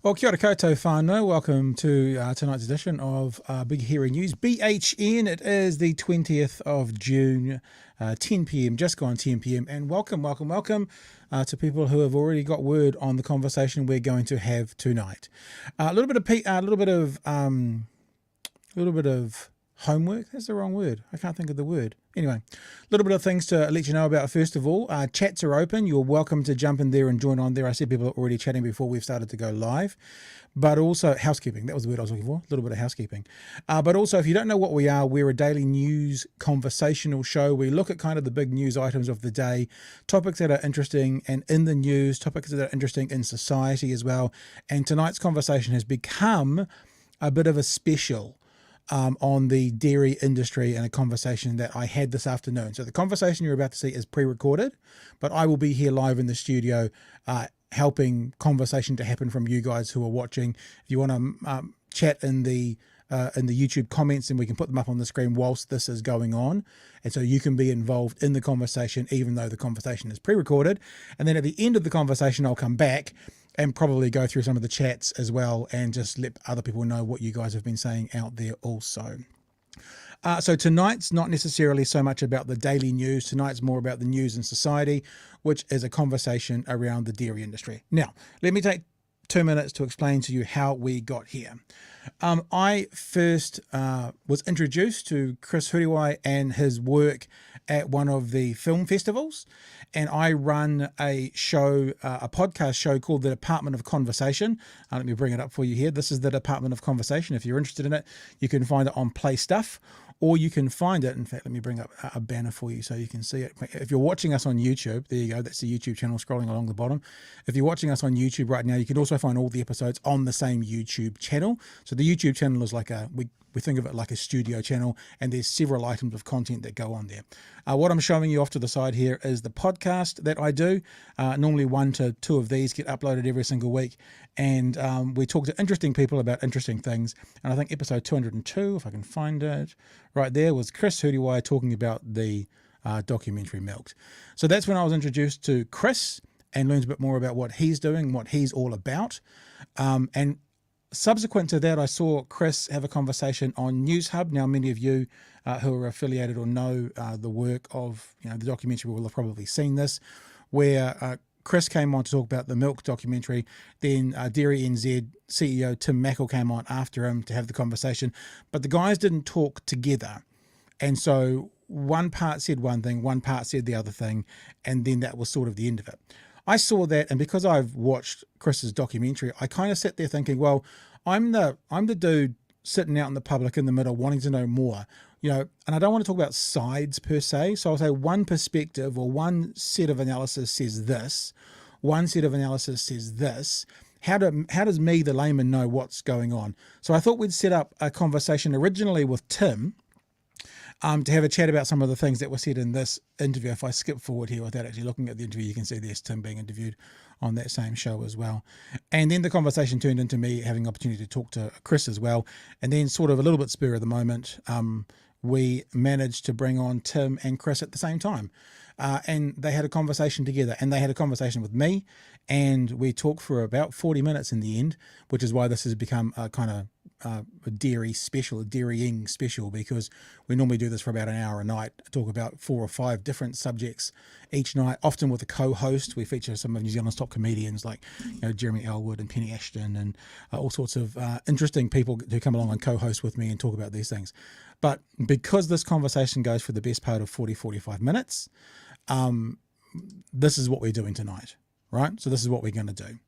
Well, kia ora koutou whānau. Welcome to tonight's edition of Big Hairy News. BHN, it is the 20th of June, 10 p.m, just gone 10 p.m. And welcome to people who have already got word on the conversation we're going to have tonight. A little bit of homework. That's the wrong word. I can't think of the word. Anyway, a little bit of things to let you know about. First of all, chats are open. You're welcome to jump in there and join on there. I see people are already chatting before we've started to go live. But also, housekeeping. That was the word I was looking for. A little bit of housekeeping. But also, if you don't know what we are, we're a daily news conversational show. We look at kind of the big news items of the day, topics that are interesting and in the news, topics that are interesting in society as well. And tonight's conversation has become a bit of a special on the dairy industry and a conversation that I had this afternoon. So the conversation you're about to see is pre-recorded, but I will be here live in the studio helping conversation to happen from you guys who are watching. If you want to chat in the YouTube comments, then we can put them up on the screen whilst this is going on. And so you can be involved in the conversation, even though the conversation is pre-recorded. And then at the end of the conversation, I'll come back and probably go through some of the chats as well and just let other people know what you guys have been saying out there also. So tonight's not necessarily so much about the daily news. Tonight's more about the news in society, which is a conversation around the dairy industry. Now, let me take 2 minutes to explain to you how we got here. I first was introduced to Chris Huriwai and his work at one of the film festivals, and I run a show, a podcast show called The Department of Conversation. Let me bring it up for you here. This is The Department of Conversation. If you're interested in it, you can find it on Play Stuff, or you can find it, in fact, let me bring up a banner for you so you can see it. If you're watching us on YouTube, there you go, that's the YouTube channel scrolling along the bottom. If you're watching us on YouTube right now, you can also find all the episodes on the same YouTube channel. So the YouTube channel is like we think of it like a studio channel, and there's several items of content that go on there. What I'm showing you off to the side here is the podcast that I do. Normally 1 to 2 of these get uploaded every single week, and we talk to interesting people about interesting things. And I think episode 202, if I can find it, right there was Chris Huriwai talking about the documentary Milked. So that's when I was introduced to Chris and learned a bit more about what he's doing, what he's all about. And subsequent to that, I saw Chris have a conversation on News Hub. Now, many of you who are affiliated or know the work of the documentary will have probably seen this, where Chris came on to talk about the Milk documentary. Then Dairy NZ CEO Tim Mackle came on after him to have the conversation. But the guys didn't talk together. And so one part said one thing, one part said the other thing, and then that was sort of the end of it. I saw that, and because I've watched Chris's documentary, I kind of sat there thinking, well, I'm the dude sitting out in the public in the middle wanting to know more, and I don't want to talk about sides per se. So I'll say one perspective or one set of analysis says this, one set of analysis says this. How does me, the layman, know what's going on? So I thought we'd set up a conversation originally with Tim, to have a chat about some of the things that were said in this interview. If I skip forward here without actually looking at the interview, you can see there's Tim being interviewed on that same show as well. And then the conversation turned into me having the opportunity to talk to Chris as well. And then sort of a little bit spur of the moment, we managed to bring on Tim and Chris at the same time. And they had a conversation together, and they had a conversation with me, and we talked for about 40 minutes in the end, which is why this has become a kind of a dairy special, a dairying special, because we normally do this for about an hour a night, talk about 4 or 5 different subjects each night, often with a co-host. We feature some of New Zealand's top comedians like Jeremy Elwood and Penny Ashton, and all sorts of interesting people who come along and co-host with me and talk about these things. But because this conversation goes for the best part of 45 minutes, this is what we're doing tonight, right? So this is what we're going to do.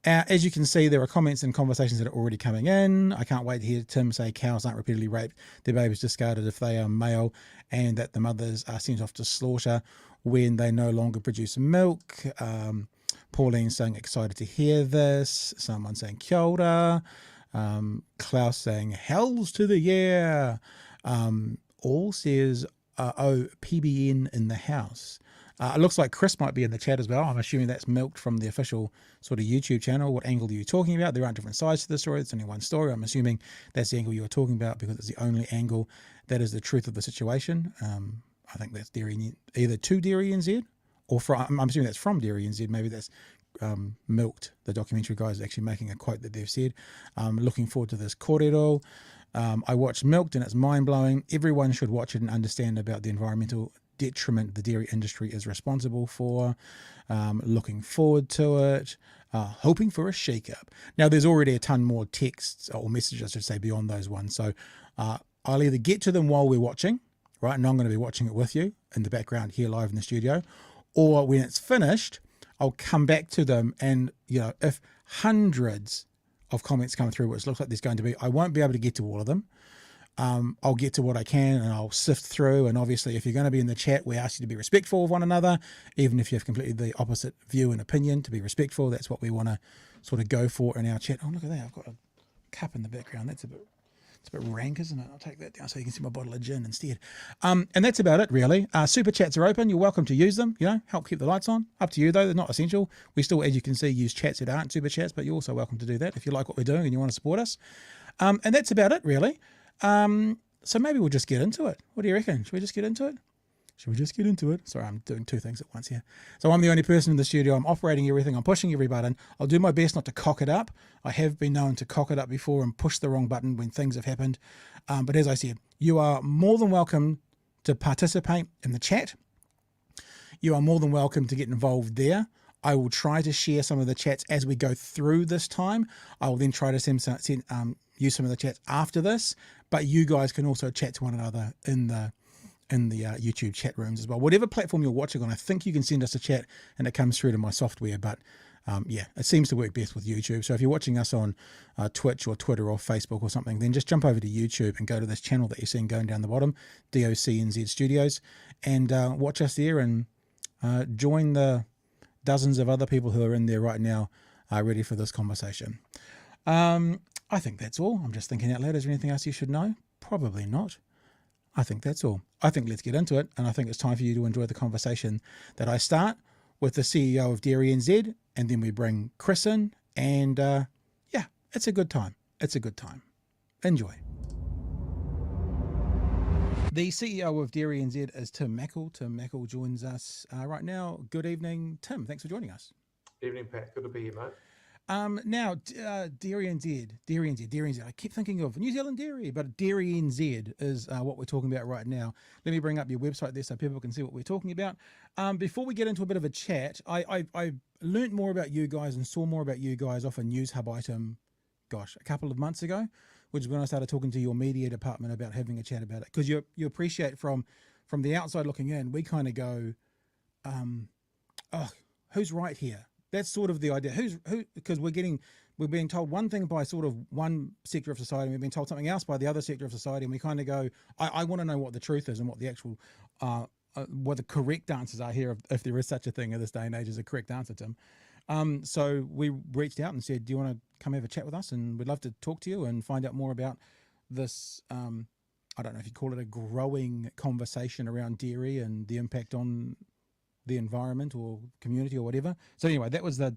As you can see, there are comments and conversations that are already coming in. I can't wait to hear Tim say cows aren't repeatedly raped, their babies discarded if they are male, and that the mothers are sent off to slaughter when they no longer produce milk. Pauline saying excited to hear this. Someone saying kia ora. Klaus saying hells to the year. All says PBN in the house. It looks like Chris might be in the chat as well. I'm assuming that's milked from the official sort of YouTube channel. What angle are you talking about? There aren't different sides to the story. It's only one story. I'm assuming that's the angle you were talking about because it's the only angle that is the truth of the situation. I think that's either to Dairy NZ or from, I'm assuming that's from Dairy NZ. Maybe that's milked. The documentary guys are actually making a quote that they've said. Looking forward to this kōrero. I watched Milked and it's mind-blowing. Everyone should watch it and understand about the environmental detriment the dairy industry is responsible for. Looking forward to it. Hoping for a shake-up. Now, there's already a ton more texts or messages, I should say, beyond those ones. So I'll either get to them while we're watching, right? And I'm going to be watching it with you in the background here live in the studio. Or when it's finished, I'll come back to them. And, you know, if hundreds of comments come through, which looks like there's going to be, I won't be able to get to all of them. I'll get to what I can and I'll sift through. And obviously, if you're going to be in the chat, we ask you to be respectful of one another, even if you have completely the opposite view and opinion, to be respectful. That's what we want to sort of go for in our chat. Oh, look at that. I've got a cup in the background. It's a bit rank, isn't it? I'll take that down so you can see my bottle of gin instead. And that's about it, really. Super chats are open. You're welcome to use them. You know, help keep the lights on. Up to you, though. They're not essential. We still, as you can see, use chats that aren't super chats, but you're also welcome to do that if you like what we're doing and you want to support us. And that's about it, really. So maybe we'll just get into it. What do you reckon? Should we just get into it? Sorry, I'm doing two things at once here. So I'm the only person in the studio. I'm operating everything. I'm pushing every button. I'll do my best not to cock it up. I have been known to cock it up before and push the wrong button when things have happened. But as I said, you are more than welcome to participate in the chat. You are more than welcome to get involved there. I will try to share some of the chats as we go through this time. I will then try to use some of the chats after this, but you guys can also chat to one another in the YouTube chat rooms as well. Whatever platform you're watching on, I think you can send us a chat and it comes through to my software, but yeah, it seems to work best with YouTube. So if you're watching us on Twitch or Twitter or Facebook or something, then just jump over to YouTube and go to this channel that you're seeing going down the bottom, DOCNZ Studios, and watch us there and join the dozens of other people who are in there right now ready for this conversation. I think that's all. I'm just thinking out loud. Is there anything else you should know? Probably not. I think that's all. I think let's get into it. And I think it's time for you to enjoy the conversation that I start with the CEO of Dairy NZ, and then we bring Chris in. And yeah, it's a good time. It's a good time. Enjoy. The CEO of Dairy NZ is Tim Mackle. Tim Mackle joins us right now. Good evening, Tim. Thanks for joining us. Evening, Pat. Good to be here, mate. Now, Dairy NZ. I keep thinking of New Zealand Dairy, but Dairy NZ is what we're talking about right now. Let me bring up your website there so people can see what we're talking about. Before we get into a bit of a chat, I learnt more about you guys and saw more about you guys off a News Hub item, gosh, a couple of months ago, which is when I started talking to your media department about having a chat about it. Because you appreciate from the outside looking in, we kind of go, oh, who's right here? That's sort of the idea. Because we're being told one thing by sort of one sector of society, and we've been told something else by the other sector of society, and we kind of go, I want to know what the truth is and what the actual, what the correct answers are here, if there is such a thing in this day and age as a correct answer, Tim. So we reached out and said, do you want to come have a chat with us? And we'd love to talk to you and find out more about this, I don't know if you call it a growing conversation around dairy and the impact on the environment or community or whatever. So anyway, that was the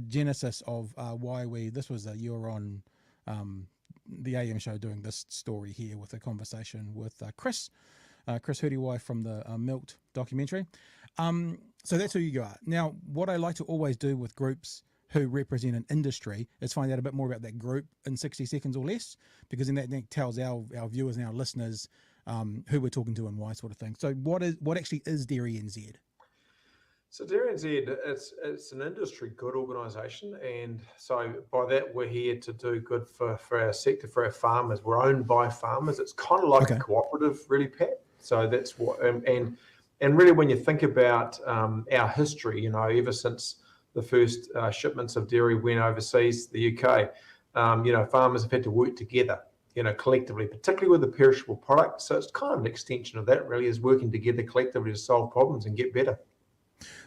genesis of why you were on the AM show doing this story here with a conversation with Chris Huriwai from the Milked documentary. So that's who you are. Now, what I like to always do with groups who represent an industry is find out a bit more about that group in 60 seconds or less, because then that tells our viewers and our listeners who we're talking to and why, sort of thing. So what actually is Dairy NZ? So Dairy NZ, it's an industry good organisation, and so by that we're here to do good for our sector, for our farmers. We're owned by farmers. It's kind of like a cooperative, really, Pat. So that's what, and really when you think about our history, you know, ever since the first shipments of dairy went overseas, the UK. Farmers have had to work together, collectively, particularly with the perishable product. So it's kind of an extension of that, really, is working together collectively to solve problems and get better.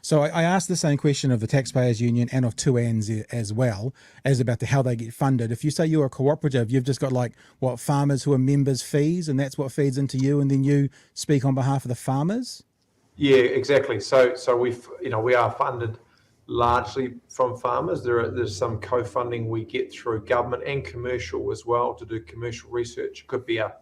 So I asked the same question of the Taxpayers Union and of 2ANZ as well, as about how they get funded. If you say you're a cooperative, you've just got farmers who are members' fees, and that's what feeds into you, and then you speak on behalf of the farmers? Yeah, exactly. So we are funded largely from farmers. There's some co-funding we get through government and commercial as well to do commercial research. It could be a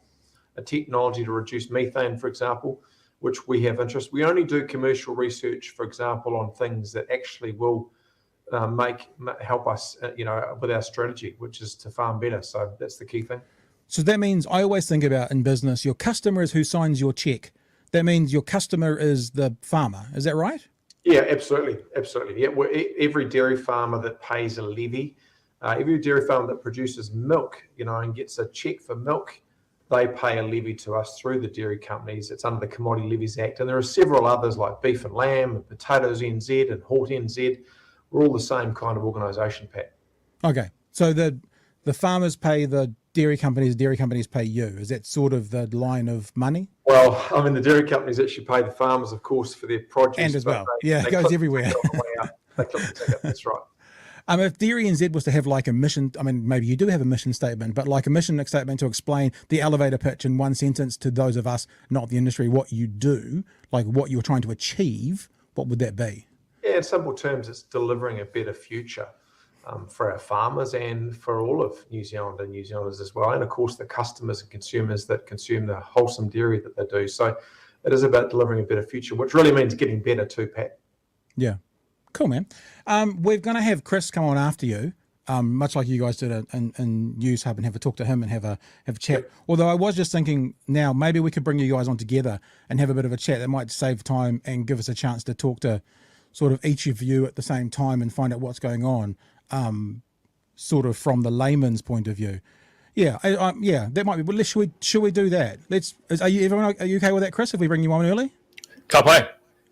technology to reduce methane, for example, which we have interest. We only do commercial research, for example, on things that actually will help us, with our strategy, which is to farm better. So that's the key thing. So that means, I always think about in business, your customer is who signs your check. That means your customer is the farmer. Is that right? Yeah, absolutely. Yeah, every dairy farmer that pays a levy, every dairy farmer that produces milk, and gets a check for milk, they pay a levy to us through the dairy companies. It's under the Commodity Levies Act. And there are several others like Beef and Lamb, and Potatoes NZ and Hort NZ. We're all the same kind of organisation, Pat. Okay. So the farmers pay the dairy companies pay you. Is that sort of the line of money? Well, the dairy companies actually pay the farmers, of course, for their produce. And as well. It goes everywhere. They clip the ticket, that's right. If Dairy NZ was to have a mission, maybe you do have a mission statement, but a mission statement to explain the elevator pitch in one sentence to those of us, not the industry, what you do, what you're trying to achieve, what would that be? Yeah, in simple terms, it's delivering a better future for our farmers and for all of New Zealand and New Zealanders as well. And of course, the customers and consumers that consume the wholesome dairy that they do. So it is about delivering a better future, which really means getting better too, Pat. Yeah. Cool, man. We're going to have Chris come on after you, much like you guys did in News Hub, and have a talk to him and have a chat. Yep. Although I was just thinking now, maybe we could bring you guys on together and have a bit of a chat. That might save time and give us a chance to talk to sort of each of you at the same time and find out what's going on, sort of from the layman's point of view. Yeah, that might be. But should we do that? Are you okay with that, Chris? If we bring you on early? Ka pai.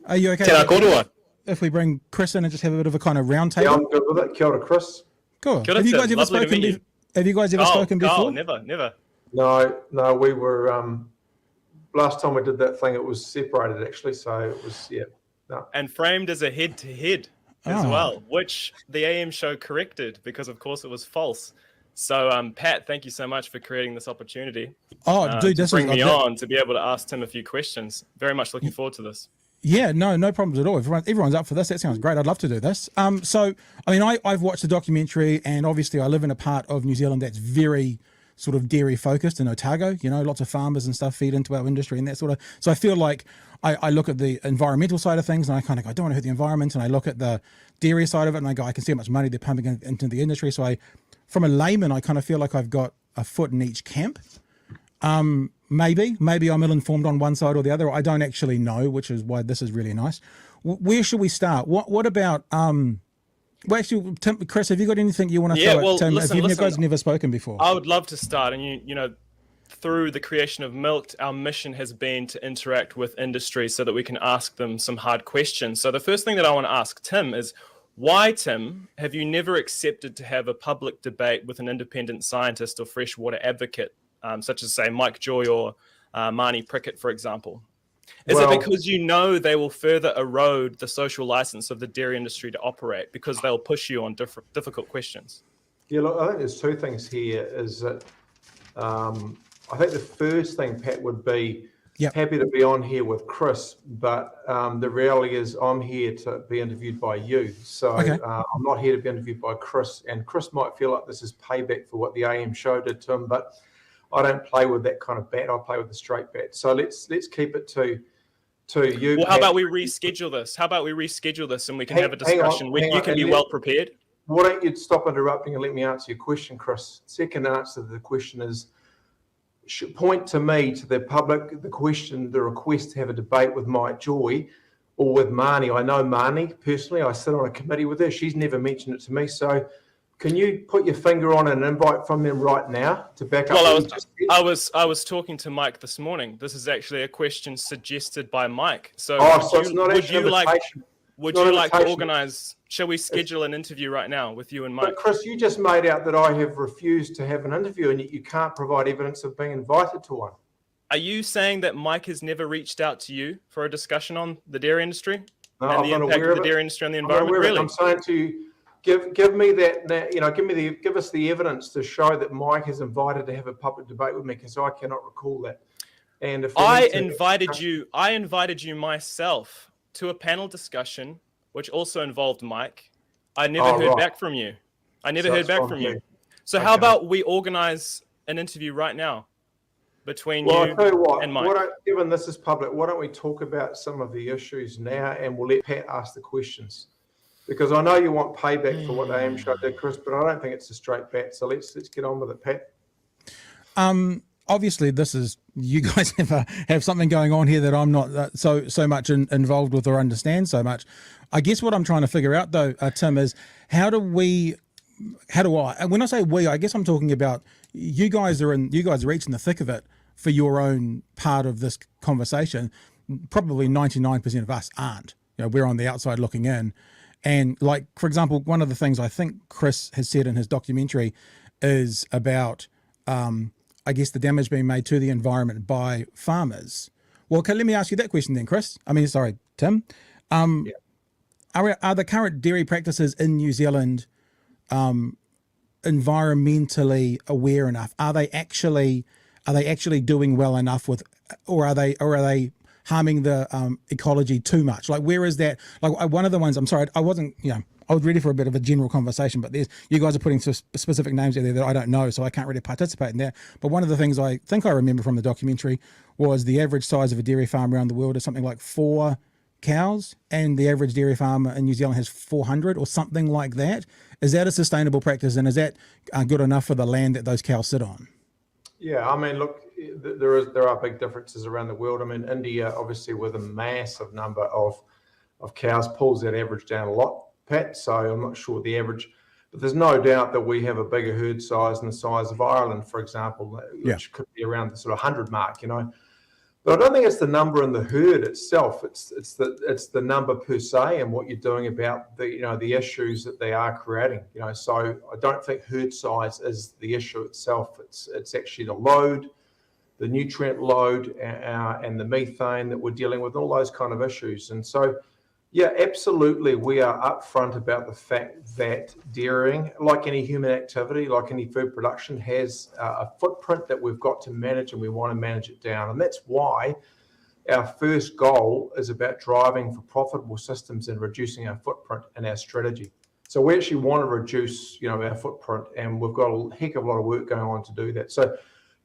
Are you okay? Tēnā kōrua. If we bring Chris in and just have a bit of a kind of round table? Yeah, I'm good with it. Kia ora, Chris. Cool. Kia ora, Tim. Have you guys ever spoken before? Never. No, we were, last time we did that thing, it was separated actually. So it was, no. And framed as a head-to-head as well, which the AM show corrected because, of course, it was false. So, Pat, thank you so much for creating this opportunity. Dude, to bring me on to be able to ask Tim a few questions. Very much looking forward to this. Yeah, no problems at all. Everyone's up for this. That sounds great. I'd love to do this. I've watched the documentary, and obviously I live in a part of New Zealand that's very sort of dairy focused in Otago. Lots of farmers and stuff feed into our industry and that sort of. So I feel like I look at the environmental side of things, and I kind of go, I don't want to hurt the environment, and I look at the dairy side of it, and I go, I can see how much money they're pumping into the industry. So from a layman, I kind of feel like I've got a foot in each camp. Maybe I'm ill-informed on one side or the other. I don't actually know, which is why this is really nice. Where should we start? What about, actually, Tim, Chris, have you got anything you want to throw at Tim? Listen, you guys never spoken before. I would love to start. And, through the creation of Milked, our mission has been to interact with industry so that we can ask them some hard questions. So the first thing that I want to ask Tim is, why, Tim, have you never accepted to have a public debate with an independent scientist or freshwater advocate, such as, say, Mike Joy or Marnie Prickett, for example? Is it because they will further erode the social license of the dairy industry to operate because they'll push you on difficult questions? Yeah, look, I think there's two things here. Is that I think the first thing, Pat, would be happy to be on here with Chris, but the reality is I'm here to be interviewed by you. So I'm not here to be interviewed by Chris, and Chris might feel like this is payback for what the AM show did to him, but I don't play with that kind of bat. I play with the straight bat. So let's keep it to you. Well, how about we reschedule this? And we can have a discussion. You can be well prepared. Why don't you stop interrupting and let me answer your question, Chris? Second answer to the question is, point to me, to the public, the request to have a debate with Mike Joy or with Marnie. I know Marnie personally. I sit on a committee with her. She's never mentioned it to me. So can you put your finger on an invite from them right now to back up? Well, I was talking to Mike this morning. This is actually a question suggested by Mike. So it's not actually an invitation. Would Not you like to invitation. organize, shall we schedule an interview right now with you and Mike? But Chris, you just made out that I have refused to have an interview, and yet you can't provide evidence of being invited to one. Are you saying that Mike has never reached out to you for a discussion on the dairy industry No, and I'm the not impact aware of the of it. dairy industry on the I'm not environment? aware of it. Really? I'm saying to you, give me that, give us the evidence to show that Mike is invited to have a public debate with me, because I cannot recall that. And if we I need to- invited you myself to a panel discussion, which also involved Mike. I never heard back from you. So how about we organize an interview right now between you I'll tell you what, and Mike? given this is public, why don't we talk about some of the issues now, and we'll let Pat ask the questions, because I know you want payback for what the AM show did, Chris, but I don't think it's a straight bat. So let's get on with it, Pat. Obviously, this is, you guys have something going on here that I'm not so much involved with or understand so much. I guess what I'm trying to figure out, though, Tim, is how do I, and when I say we, I guess I'm talking about you guys are each in the thick of it for your own part of this conversation. Probably 99% of us aren't. We're on the outside looking in. And like, for example, one of the things I think Chris has said in his documentary is about, I guess, the damage being made to the environment by farmers. Well, okay, let me ask you that question then, Tim. Are the current dairy practices in New Zealand environmentally aware enough? Are they actually doing well enough with, or are they harming the ecology too much? Like, where is that? Like, one of the ones, I'm sorry, I wasn't, I was ready for a bit of a general conversation, but you guys are putting specific names out there that I don't know, so I can't really participate in that. But one of the things I think I remember from the documentary was the average size of a dairy farm around the world is something like 4 cows, and the average dairy farm in New Zealand has 400 or something like that. Is that a sustainable practice, and is that good enough for the land that those cows sit on? Yeah, I mean, look, there are big differences around the world. I mean, India, obviously, with a massive number of cows, pulls that average down a lot, Pat. So I'm not sure the average, but there's no doubt that we have a bigger herd size than the size of Ireland, for example, which could be around the sort of 100 mark, But I don't think it's the number in the herd itself. It's the number per se, and what you're doing about the issues that they are creating. So I don't think herd size is the issue itself. It's actually the load, the nutrient load, and the methane that we're dealing with, all those kind of issues. And so, yeah, absolutely, we are upfront about the fact that dairying, like any human activity, like any food production, has a footprint that we've got to manage, and we want to manage it down. And that's why our first goal is about driving for profitable systems and reducing our footprint in our strategy. So we actually want to reduce, our footprint, and we've got a heck of a lot of work going on to do that. So,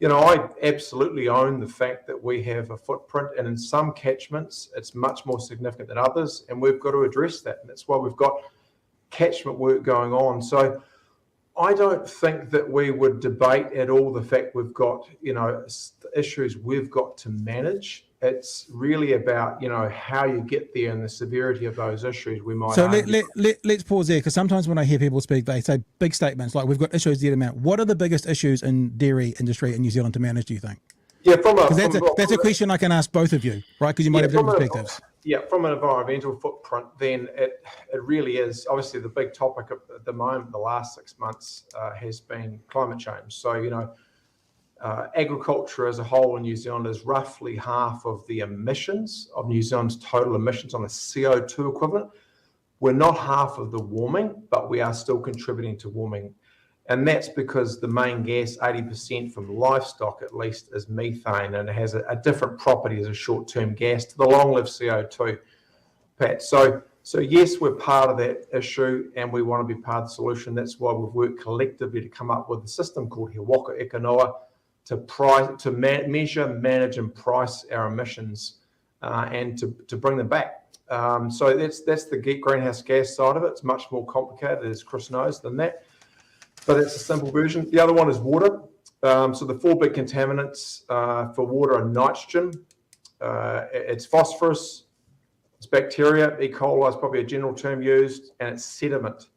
I absolutely own the fact that we have a footprint, and in some catchments, it's much more significant than others, and we've got to address that. And that's why we've got catchment work going on. So I don't think that we would debate at all the fact we've got, issues we've got to manage. It's really about, how you get there and the severity of those issues we might So let's pause there, because sometimes when I hear people speak, they say big statements like, we've got issues there to manage. What are the biggest issues in dairy industry in New Zealand to manage, do you think? Yeah, that's a question I can ask both of you, right? Because you might have different perspectives. From an environmental footprint, then it really is. Obviously, the big topic at the moment, the last 6 months, has been climate change. So, agriculture as a whole in New Zealand is roughly half of the emissions of New Zealand's total emissions on a CO2 equivalent. We're not half of the warming, but we are still contributing to warming. And that's because the main gas, 80% from livestock at least, is methane, and it has a different property as a short-term gas to the long-lived CO2, Pat. So yes, we're part of that issue, and we want to be part of the solution. That's why we've worked collectively to come up with a system called He Waka Eka Noa to measure, manage, and price our emissions, and to bring them back. So that's the greenhouse gas side of it. It's much more complicated, as Chris knows, than that. But it's a simple version. The other one is water. So the 4 big contaminants for water are nitrogen, it's phosphorus, it's bacteria, E. coli is probably a general term used, and it's sediment.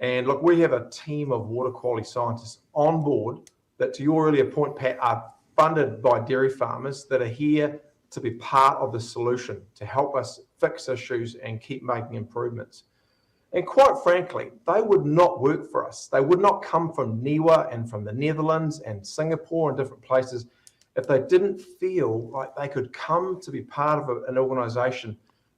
And look, we have a team of water quality scientists on board that, to your earlier point, Pat, are funded by dairy farmers that are here to be part of the solution, to help us fix issues and keep making improvements. And quite frankly, they would not work for us. They would not come from NIWA and from the Netherlands and Singapore and different places if they didn't feel like they could come to be part of an organisation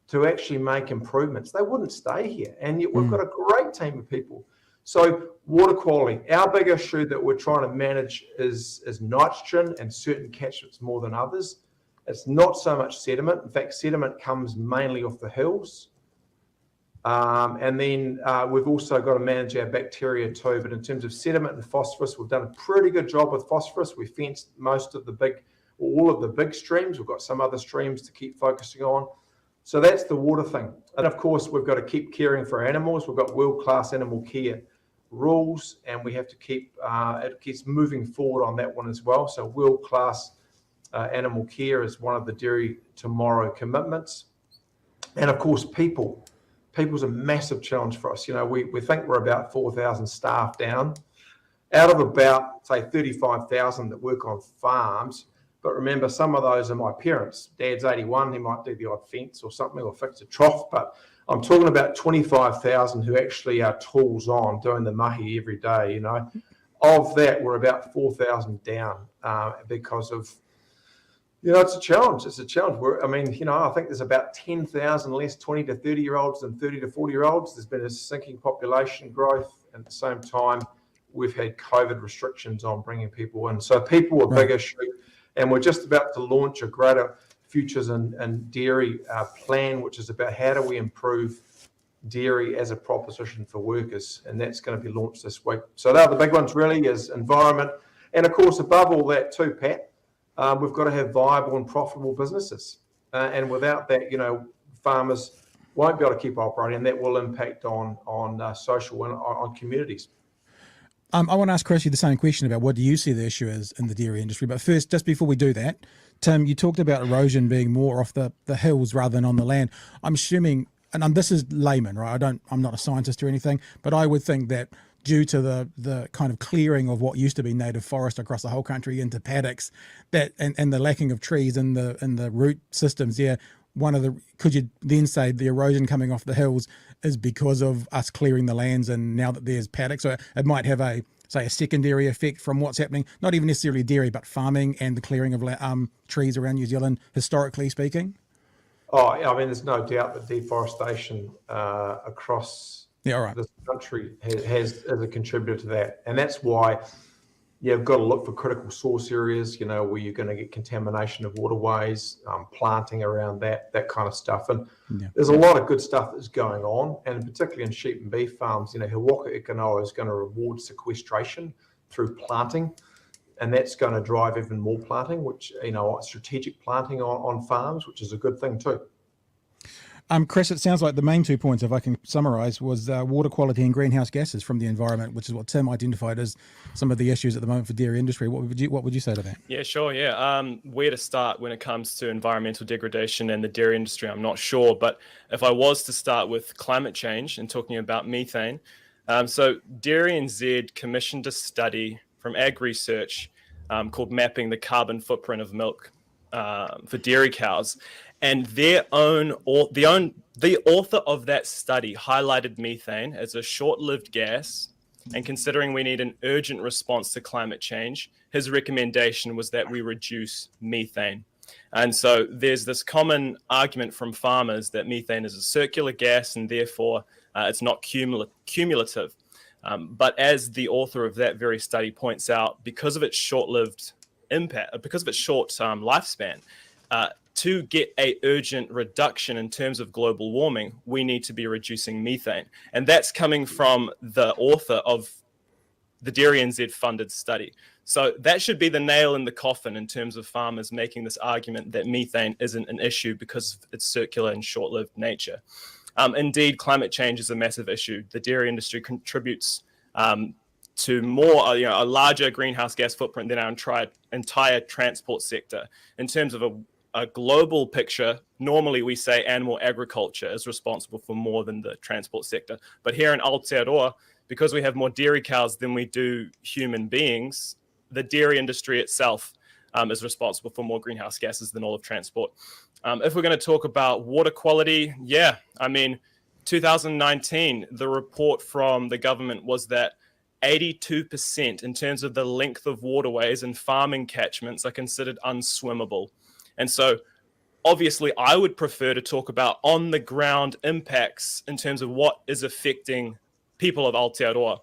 to actually make improvements. They wouldn't stay here. And yet we've got a great team of people. So water quality, our big issue that we're trying to manage is nitrogen and certain catchments more than others. It's not so much sediment. In fact, sediment comes mainly off the hills. And then we've also got to manage our bacteria too. But in terms of sediment and phosphorus, we've done a pretty good job with phosphorus. We fenced all of the big streams. We've got some other streams to keep focusing on. So that's the water thing. And of course, we've got to keep caring for animals. We've got world-class animal care rules, and we have to keep, it keeps moving forward on that one as well. So world-class animal care is one of the Dairy Tomorrow commitments. And of course, people's a massive challenge for us. You know, we think we're about 4,000 staff down out of about, say, 35,000 that work on farms. But remember, some of those are my parents. Dad's 81, he might do the odd fence or something or fix a trough. But I'm talking about 25,000 who actually are tools on, doing the mahi every day, you know. Of that, we're about 4,000 down because of, you know, it's a challenge. It's a challenge. I think there's about 10,000 less 20 to 30-year-olds than 30 to 40-year-olds. There's been a sinking population growth. At the same time, we've had COVID restrictions on bringing people in. So people are a big issue. And we're just about to launch a Greater Futures and Dairy plan, which is about how do we improve dairy as a proposition for workers. And that's going to be launched this week. So they're the big ones really, is environment. And of course, above all that too, Pat, we've got to have viable and profitable businesses. And without that, you know, farmers won't be able to keep operating, and that will impact on social and on communities. I want to ask Chris you the same question about what do you see the issue is in the dairy industry. But first, just before we do that, Tim, you talked about erosion being more off the hills rather than on the land. I'm assuming, and this is layman, right? I'm not a scientist or anything, but I would think that due to the kind of clearing of what used to be native forest across the whole country into paddocks, that and the lacking of trees in the root systems, could you then say the erosion coming off the hills is because of us clearing the lands, and now that there's paddocks, so it might have a secondary effect from what's happening, not even necessarily dairy, but farming and the clearing of trees around New Zealand, historically speaking? Oh, I mean, there's no doubt that deforestation across this country has a contributor to that. And that's why you've got to look for critical source areas, you know, where you're going to get contamination of waterways, planting around that kind of stuff. And there's a lot of good stuff that's going on, and particularly in sheep and beef farms, you know, Hawaka Ekanoa is going to reward sequestration through planting, and that's going to drive even more planting, which, you know, strategic planting on farms, which is a good thing too. Chris, it sounds like the main 2 points, if I can summarise, was water quality and greenhouse gases from the environment, which is what Tim identified as some of the issues at the moment for dairy industry. What would you say to that? Yeah, sure. Yeah. Where to start when it comes to environmental degradation and the dairy industry, I'm not sure. But if I was to start with climate change and talking about methane, so Dairy NZ commissioned a study from Ag Research called Mapping the Carbon Footprint of Milk for Dairy Cows. And the author of that study highlighted methane as a short-lived gas. And considering we need an urgent response to climate change, his recommendation was that we reduce methane. And so there's this common argument from farmers that methane is a circular gas and therefore it's not cumulative. But as the author of that very study points out, because of its short-lived impact, because of its short lifespan, to get an urgent reduction in terms of global warming, we need to be reducing methane. And that's coming from the author of the Dairy NZ funded study. So that should be the nail in the coffin in terms of farmers making this argument that methane isn't an issue because of its circular and short-lived nature. Indeed, climate change is a massive issue. The dairy industry contributes to more, a larger greenhouse gas footprint than our entire transport sector. In terms of a global picture, normally we say animal agriculture is responsible for more than the transport sector. But here in Aotearoa, because we have more dairy cows than we do human beings, the dairy industry itself is responsible for more greenhouse gases than all of transport. If we're going to talk about water quality, 2019, the report from the government was that 82% in terms of the length of waterways and farming catchments are considered unswimmable. And so obviously I would prefer to talk about on the ground impacts in terms of what is affecting people of Aotearoa.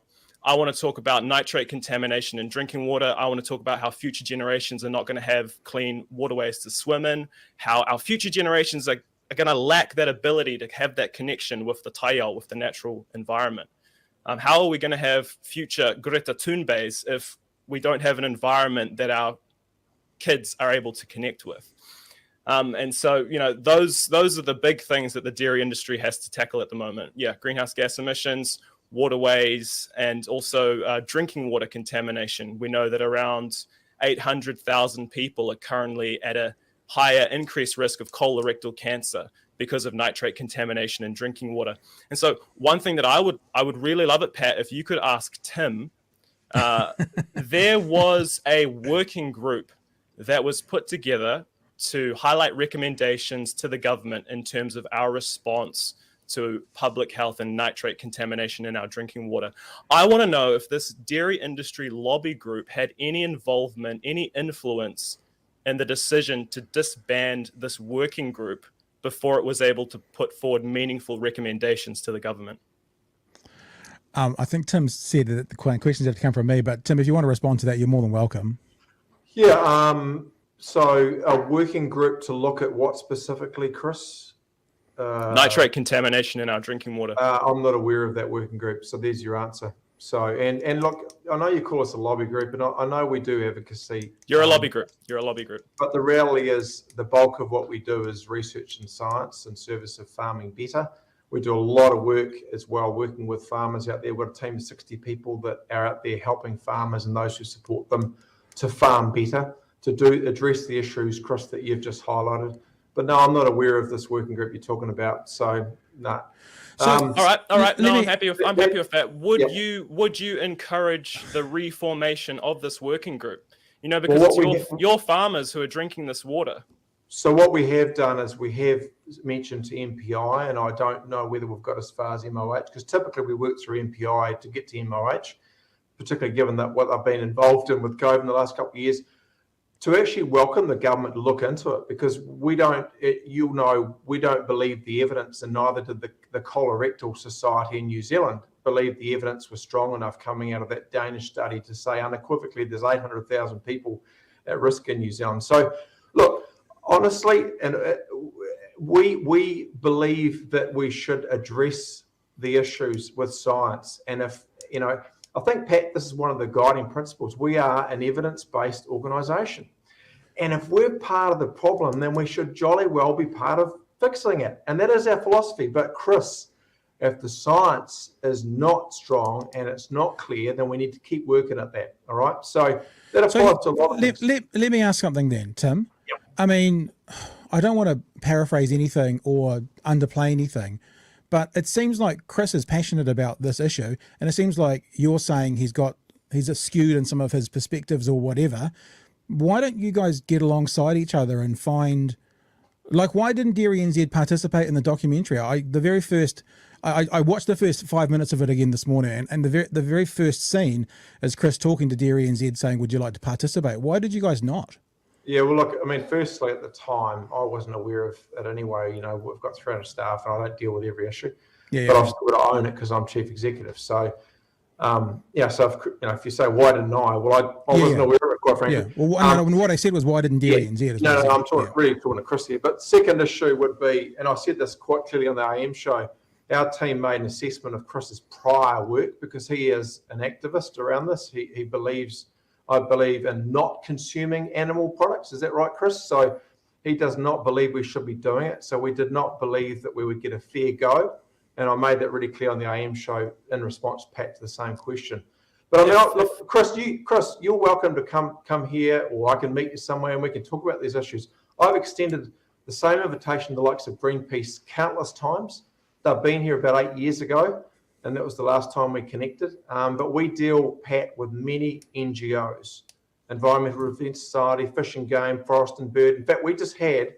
I want to talk about nitrate contamination in drinking water. I want to talk about how future generations are not going to have clean waterways to swim in, how our future generations are going to lack that ability to have that connection with the taiao, with the natural environment. How are we going to have future Greta Thunbergs if we don't have an environment that our kids are able to connect with? And so, those are the big things that the dairy industry has to tackle at the moment. Yeah, greenhouse gas emissions, waterways, and also drinking water contamination. We know that around 800,000 people are currently at a higher increased risk of colorectal cancer because of nitrate contamination in drinking water. And so one thing that I would really love it, Pat, if you could ask Tim, there was a working group that was put together to highlight recommendations to the government in terms of our response to public health and nitrate contamination in our drinking water. I want to know if this dairy industry lobby group had any involvement, any influence in the decision to disband this working group before it was able to put forward meaningful recommendations to the government. I think Tim said that the questions have to come from me, but Tim, if you want to respond to that, you're more than welcome. Yeah, so a working group to look at what specifically, Chris? Nitrate contamination in our drinking water. I'm not aware of that working group, so there's your answer. So, and look, I know you call us a lobby group, and I know we do advocacy. You're a lobby group. You're a lobby group. But the reality is the bulk of what we do is research and science in service of farming better. We do a lot of work as well, working with farmers out there. We've got a team of 60 people that are out there helping farmers and those who support them to farm better, to address the issues, Chris, that you've just highlighted. But no, I'm not aware of this working group you're talking about. So, no. So, all right. No, I'm happy with that. Would you encourage the reformation of this working group? Because it's your farmers who are drinking this water. So what we have done is we have mentioned to MPI, and I don't know whether we've got as far as MOH, because typically we work through MPI to get to MOH, particularly given that what I've been involved in with COVID in the last couple of years, to actually welcome the government to look into it, because we don't believe the evidence, and neither did the Colorectal Society in New Zealand believe the evidence was strong enough coming out of that Danish study to say unequivocally there's 800,000 people at risk in New Zealand. So, look, honestly, and we believe that we should address the issues with science. And if, I think, Pat, this is one of the guiding principles. We are an evidence-based organisation. And if we're part of the problem, then we should jolly well be part of fixing it. And that is our philosophy. But Chris, if the science is not strong and it's not clear, then we need to keep working at that. All right? So that applies to a lot of things. Let me ask something then, Tim. Yep. I mean, I don't want to paraphrase anything or underplay anything, but it seems like Chris is passionate about this issue, and it seems like you're saying he's skewed in some of his perspectives or whatever. Why don't you guys get alongside each other and find, why didn't Dairy NZ participate in the documentary? I watched the first 5 minutes of it again this morning, and the very first scene is Chris talking to Dairy NZ saying, "Would you like to participate?" Why did you guys not? Yeah, well, look, I mean, firstly, at the time, I wasn't aware of it anyway. We've got 300 staff, and I don't deal with every issue. Yeah, but I've still got to own it because I'm chief executive. So, so if you say, why didn't I? Well, I wasn't aware of it, quite frankly. Yeah, well, what I said was, why didn't Dairy NZ? No, I'm really talking to Chris here. But second issue would be, and I said this quite clearly on the AM show, our team made an assessment of Chris's prior work because he is an activist around this. He believes, I believe, in not consuming animal products. Is that right, Chris? So he does not believe we should be doing it. So we did not believe that we would get a fair go. And I made that really clear on the AM show in response, Pat, to the same question. But I mean, look, Chris, you're welcome to come here, or I can meet you somewhere and we can talk about these issues. I've extended the same invitation to the likes of Greenpeace countless times. They've been here about 8 years ago, and that was the last time we connected. But we deal, Pat, with many NGOs Environmental Defence Society, Fish and Game, Forest and Bird. In fact, we just had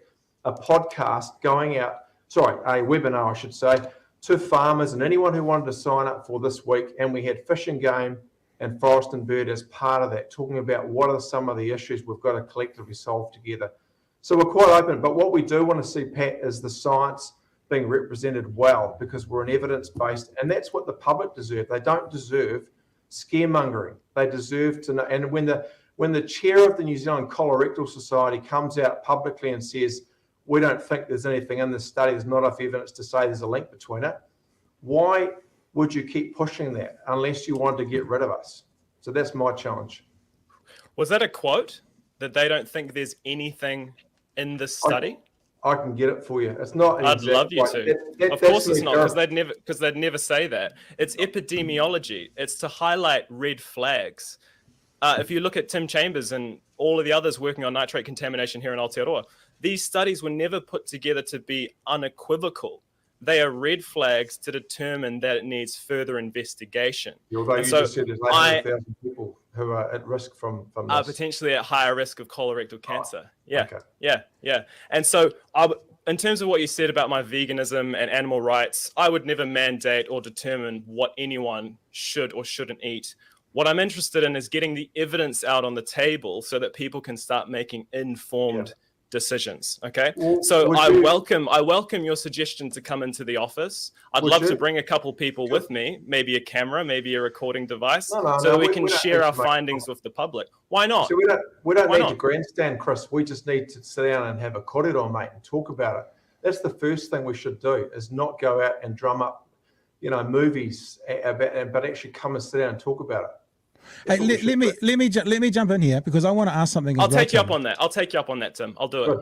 a podcast going out, a webinar, I should say, to farmers and anyone who wanted to sign up for this week. And we had Fish and Game and Forest and Bird as part of that, talking about what are some of the issues we've got to collectively solve together. So we're quite open, but what we do want to see, Pat, is the science being represented well, because we're an evidence-based, and that's what the public deserve. They don't deserve scaremongering. They deserve to know. And when the chair of the New Zealand Colorectal Society comes out publicly and says, we don't think there's anything in this study, there's not enough evidence to say there's a link between it, why would you keep pushing that unless you want to get rid of us? So that's my challenge. Was that a quote, that they don't think there's anything in this study? I can get it for you. It's not. I'd love you to. Of course it's not, because they'd never say that. It's epidemiology. It's to highlight red flags. If you look at Tim Chambers and all of the others working on nitrate contamination here in Aotearoa, these studies were never put together to be unequivocal. They are red flags to determine that it needs further investigation. Although you just said there's 800,000 people who are at risk from this. Potentially at higher risk of colorectal cancer. Okay. Yeah. And so in terms of what you said about my veganism and animal rights, I would never mandate or determine what anyone should or shouldn't eat. What I'm interested in is getting the evidence out on the table so that people can start making informed decisions. Okay. Well, so I welcome your suggestion to come into the office. I'd love to bring a couple people with me, maybe a camera, maybe a recording device, so that we can share our findings with the public. Why not? So we don't need to grandstand, Chris. We just need to sit down and have a korero, mate, and talk about it. That's the first thing we should do, is not go out and drum up, movies, but actually come and sit down and talk about it. Hey, let me jump in here, because I want to ask something. I'll take you up on that, Tim. I'll do it.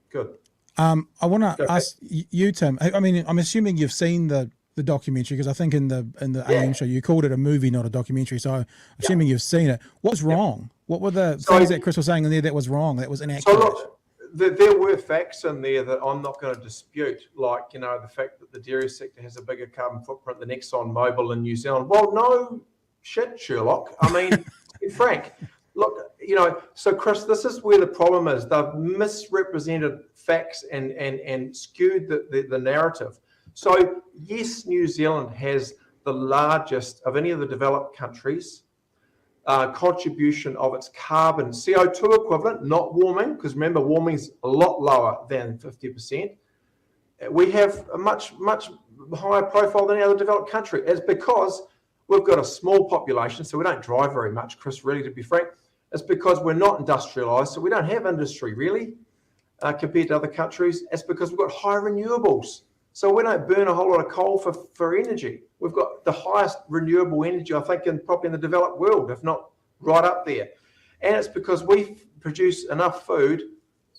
Good. I want to ask you, Tim. I mean, I'm assuming you've seen the documentary, because I think in the AM show you called it a movie, not a documentary. So I'm assuming you've seen it. What's wrong? What were the things that Chris was saying in there that was wrong, that was inaccurate? So look, there were facts in there that I'm not going to dispute, like the fact that the dairy sector has a bigger carbon footprint than ExxonMobil in New Zealand. Well, no. Shit, Sherlock. I mean, to be frank, look, so Chris, this is where the problem is. They've misrepresented facts and skewed the narrative. So yes, New Zealand has the largest of any of the developed countries contribution of its carbon CO2 equivalent, not warming, because remember, warming is a lot lower than 50%. We have a much higher profile than any other developed country. It's because we've got a small population, so we don't drive very much, Chris, really, to be frank. It's because we're not industrialised, so we don't have industry, really, compared to other countries. It's because we've got high renewables. So we don't burn a whole lot of coal for energy. We've got the highest renewable energy, I think, probably in the developed world, if not right up there. And it's because we produce enough food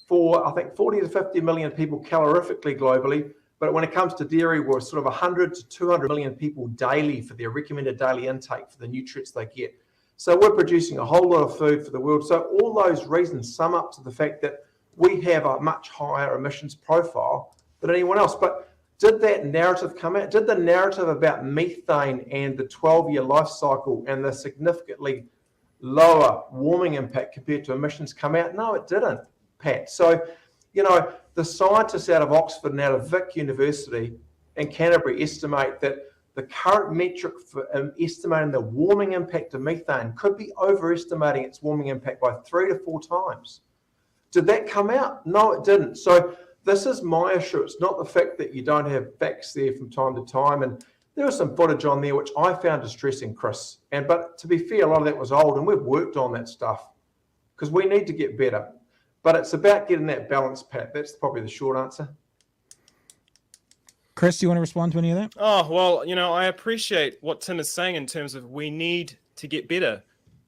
for, I think, 40 to 50 million people calorifically globally. But when it comes to dairy, we're sort of 100 to 200 million people daily for their recommended daily intake for the nutrients they get. So we're producing a whole lot of food for the world. So all those reasons sum up to the fact that we have a much higher emissions profile than anyone else. But did that narrative come out? Did the narrative about methane and the 12-year life cycle and the significantly lower warming impact compared to emissions come out? No, it didn't, Pat. So, the scientists out of Oxford and out of Vic University and Canterbury estimate that the current metric for estimating the warming impact of methane could be overestimating its warming impact by 3 to 4 times. Did that come out? No, it didn't. So this is my issue. It's not the fact that you don't have facts there from time to time. And there was some footage on there which I found distressing, Chris. But to be fair, a lot of that was old, and we've worked on that stuff because we need to get better. But it's about getting that balance, Pat. That's probably the short answer. Chris, do you want to respond to any of that? Oh, well, I appreciate what Tim is saying in terms of we need to get better,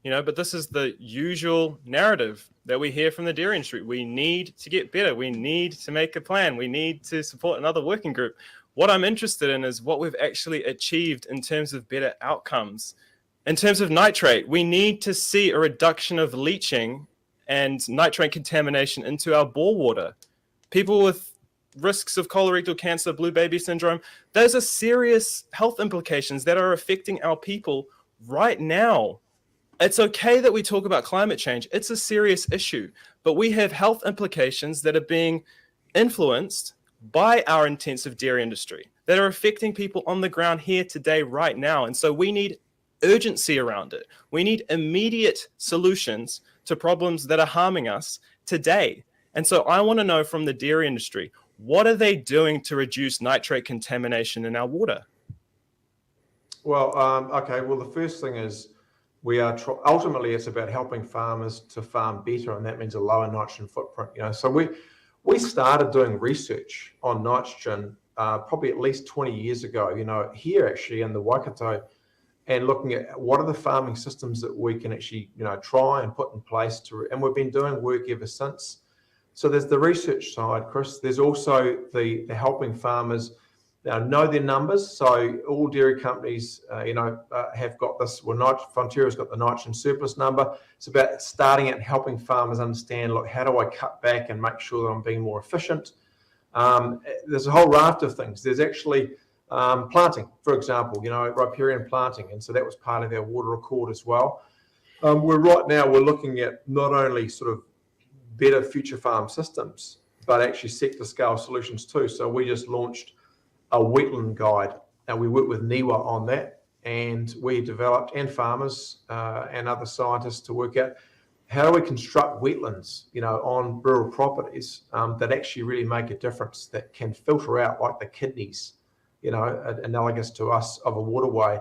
but this is the usual narrative that we hear from the dairy industry. We need to get better. We need to make a plan. We need to support another working group. What I'm interested in is what we've actually achieved in terms of better outcomes. In terms of nitrate, we need to see a reduction of leaching and nitrate contamination into our bore water. People with risks of colorectal cancer, blue baby syndrome, those are serious health implications that are affecting our people right now. it's okay that we talk about climate change. It's a serious issue, but we have health implications that are being influenced by our intensive dairy industry that are affecting people on the ground here today, right now. And so we need urgency around it. We need immediate solutions to problems that are harming us today. And so I want to know from the dairy industry, what are they doing to reduce nitrate contamination in our water? Well, okay. Well, the first thing is we are ultimately it's about helping farmers to farm better, and that means a lower nitrogen footprint. So we started doing research on nitrogen probably at least 20 years ago. Here actually in the Waikato, and looking at what are the farming systems that we can actually try and put in place and we've been doing work ever since. So there's the research side, Chris. There's also the helping farmers know their numbers. So all dairy companies, have got this. Well, Fonterra's got the nitrogen surplus number. It's about starting out and helping farmers understand, look, how do I cut back and make sure that I'm being more efficient? There's a whole raft of things. There's actually planting, for example, riparian planting. And so that was part of our water accord as well. We're looking at not only sort of better future farm systems, but actually sector scale solutions too. So we just launched a wetland guide, and we worked with NIWA on that, and we developed, and farmers and other scientists, to work out how do we construct wetlands, on rural properties that actually really make a difference, that can filter out like the kidneys, analogous to us, of a waterway,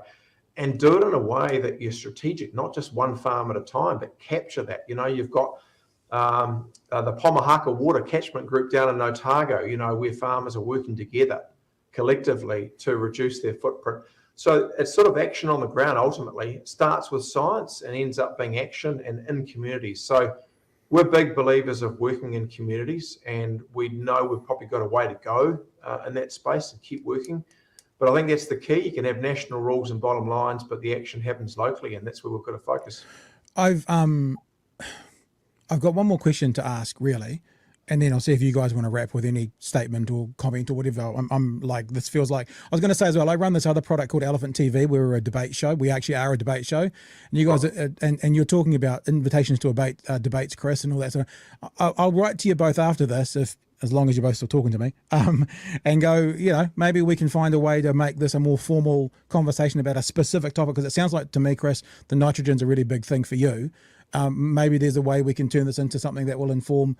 and do it in a way that you're strategic, not just one farm at a time, but capture that. You've got the Pomahaka Water Catchment Group down in Otago, where farmers are working together collectively to reduce their footprint. So it's sort of action on the ground. Ultimately, it starts with science and ends up being action and in communities. So we're big believers of working in communities, and we know we've probably got a way to go in that space and keep working. But I think that's the key. You can have national rules and bottom lines, but the action happens locally, and that's where we've got to focus. I've got one more question to ask, really, and then I'll see if you guys want to wrap with any statement or comment or whatever. I'm like, this feels like, I was going to say as well, I run this other product called Elephant TV. We're a debate show. We actually are a debate show. And you guys, and you're talking about invitations to debates, Chris, and all that. So I'll write to you both after this, as long as you're both still talking to me, and go, maybe we can find a way to make this a more formal conversation about a specific topic, because it sounds like to me, Chris, the nitrogen's a really big thing for you. Maybe there's a way we can turn this into something that will inform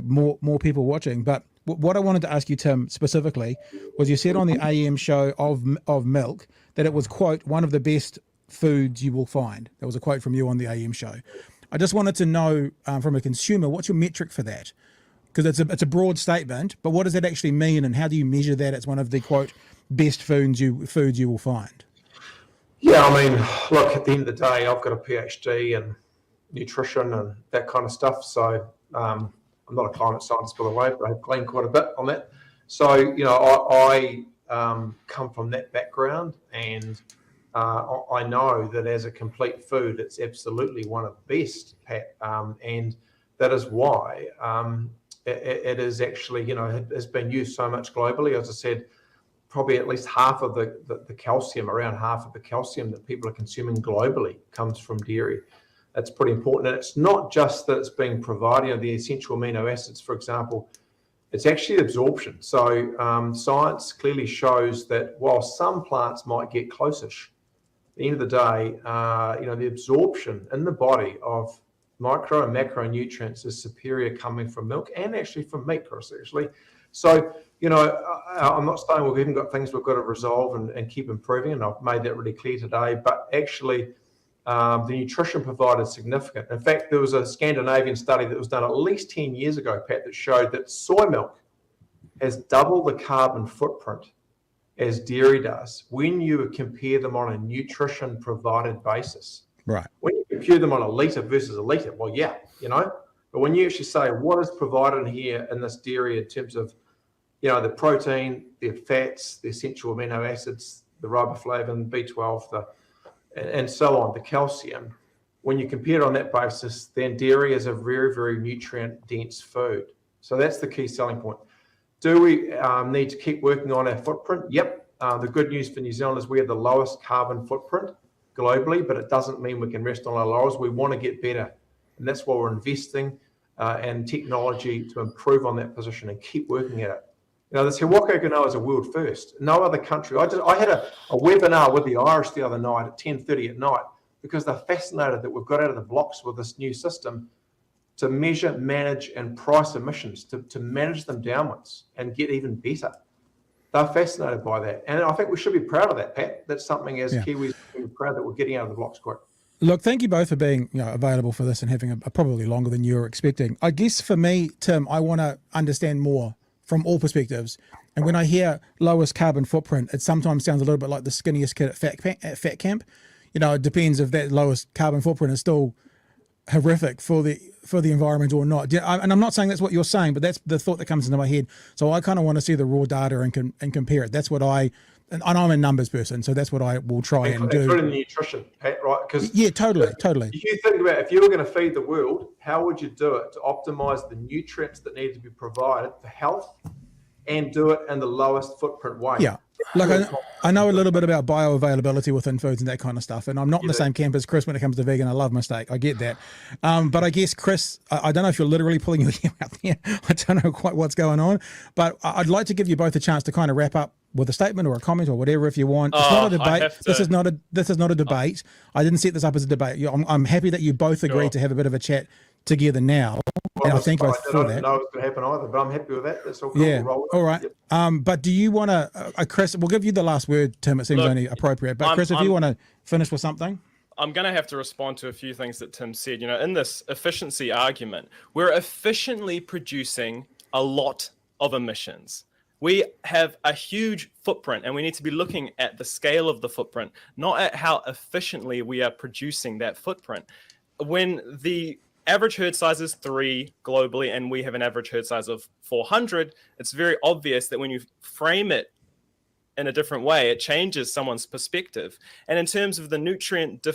more people watching. But what I wanted to ask you, Tim, specifically, was you said on the AM show of milk that it was, quote, one of the best foods you will find. That was a quote from you on the AM show. I just wanted to know from a consumer, what's your metric for that? Because it's a broad statement, but what does that actually mean, and how do you measure that it's one of the, quote, best foods you will find? Yeah, I mean, look, at the end of the day, I've got a PhD in nutrition and that kind of stuff. So I'm not a climate scientist, by the way, but I've gleaned quite a bit on that. So, I come from that background, and I know that as a complete food, it's absolutely one of the best, Pat. And that is why it is actually, has been used so much globally. As I said, probably at least half of the calcium, around half of the calcium that people are consuming globally comes from dairy. That's pretty important. And it's not just that it's being provided, the essential amino acids, for example, it's actually absorption. So science clearly shows that while some plants might get close-ish, at the end of the day, the absorption in the body of micro and macronutrients is superior coming from milk and actually from meat, Chris, actually. So, I'm not saying we've even got things we've got to resolve and keep improving, and I've made that really clear today, but actually the nutrition provided is significant. In fact, there was a Scandinavian study that was done at least 10 years ago, Pat, that showed that soy milk has double the carbon footprint as dairy does when you compare them on a nutrition provided basis. Right. When you compare them on a litre versus a litre, well, yeah, but when you actually say what is provided in here in this dairy in terms of, the protein, the fats, the essential amino acids, the riboflavin, B12, and so on, the calcium, when you compare it on that basis, then dairy is a very, very nutrient-dense food. So that's the key selling point. Do we need to keep working on our footprint? Yep. The good news for New Zealand is we have the lowest carbon footprint globally, but it doesn't mean we can rest on our laurels. We want to get better. And that's why we're investing in technology to improve on that position and keep working at it. You know, this Huriwai Kanoa is a world first. No other country. I had a webinar with the Irish the other night at 10:30 at night because they're fascinated that we've got out of the blocks with this new system to measure, manage, and price emissions, to manage them downwards and get even better. They're fascinated by that. And I think we should be proud of that, Pat. That's something as Kiwis, we're proud that we're getting out of the blocks quick. Look, thank you both for being available for this and having a probably longer than you were expecting. I guess for me, Tim, I want to understand more from all perspectives. And when I hear lowest carbon footprint, it sometimes sounds a little bit like the skinniest kid at fat camp. You know, it depends if that lowest carbon footprint is still horrific for the environment or not. And I'm not saying that's what you're saying, but that's the thought that comes into my head. So I kind of want to see the raw data and compare it. That's what and I'm a numbers person, so that's what I will try and do. Including the nutrition, Pat, right? Because totally. If you think about if you were going to feed the world, how would you do it to optimize the nutrients that need to be provided for health and do it in the lowest footprint way? Yeah. Like I know a little bit about bioavailability within foods and that kind of stuff, and I'm not in the same camp as Chris when it comes to vegan. I love my steak. I get that. But I guess, Chris, I don't know if you're literally pulling your hair out there. I don't know quite what's going on, but I'd like to give you both a chance to kind of wrap up with a statement or a comment or whatever if you want. It's not a debate. This is not a debate. I didn't set this up as a debate. I'm happy that you both agreed to have a bit of a chat together now. Well, and I think both for that. I don't know what's going to happen either, but I'm happy with that. That's all cool. Yeah. We'll all right. Yep. But do you want to, Chris, we'll give you the last word, Tim. It seems only appropriate. But Chris, if you want to finish with something. I'm going to have to respond to a few things that Tim said. You know, in this efficiency argument, we're efficiently producing a lot of emissions. We have a huge footprint, and we need to be looking at the scale of the footprint, not at how efficiently we are producing that footprint. When the average herd size is 3 globally, and we have an average herd size of 400, it's very obvious that when you frame it in a different way, it changes someone's perspective. And in terms of the nutrient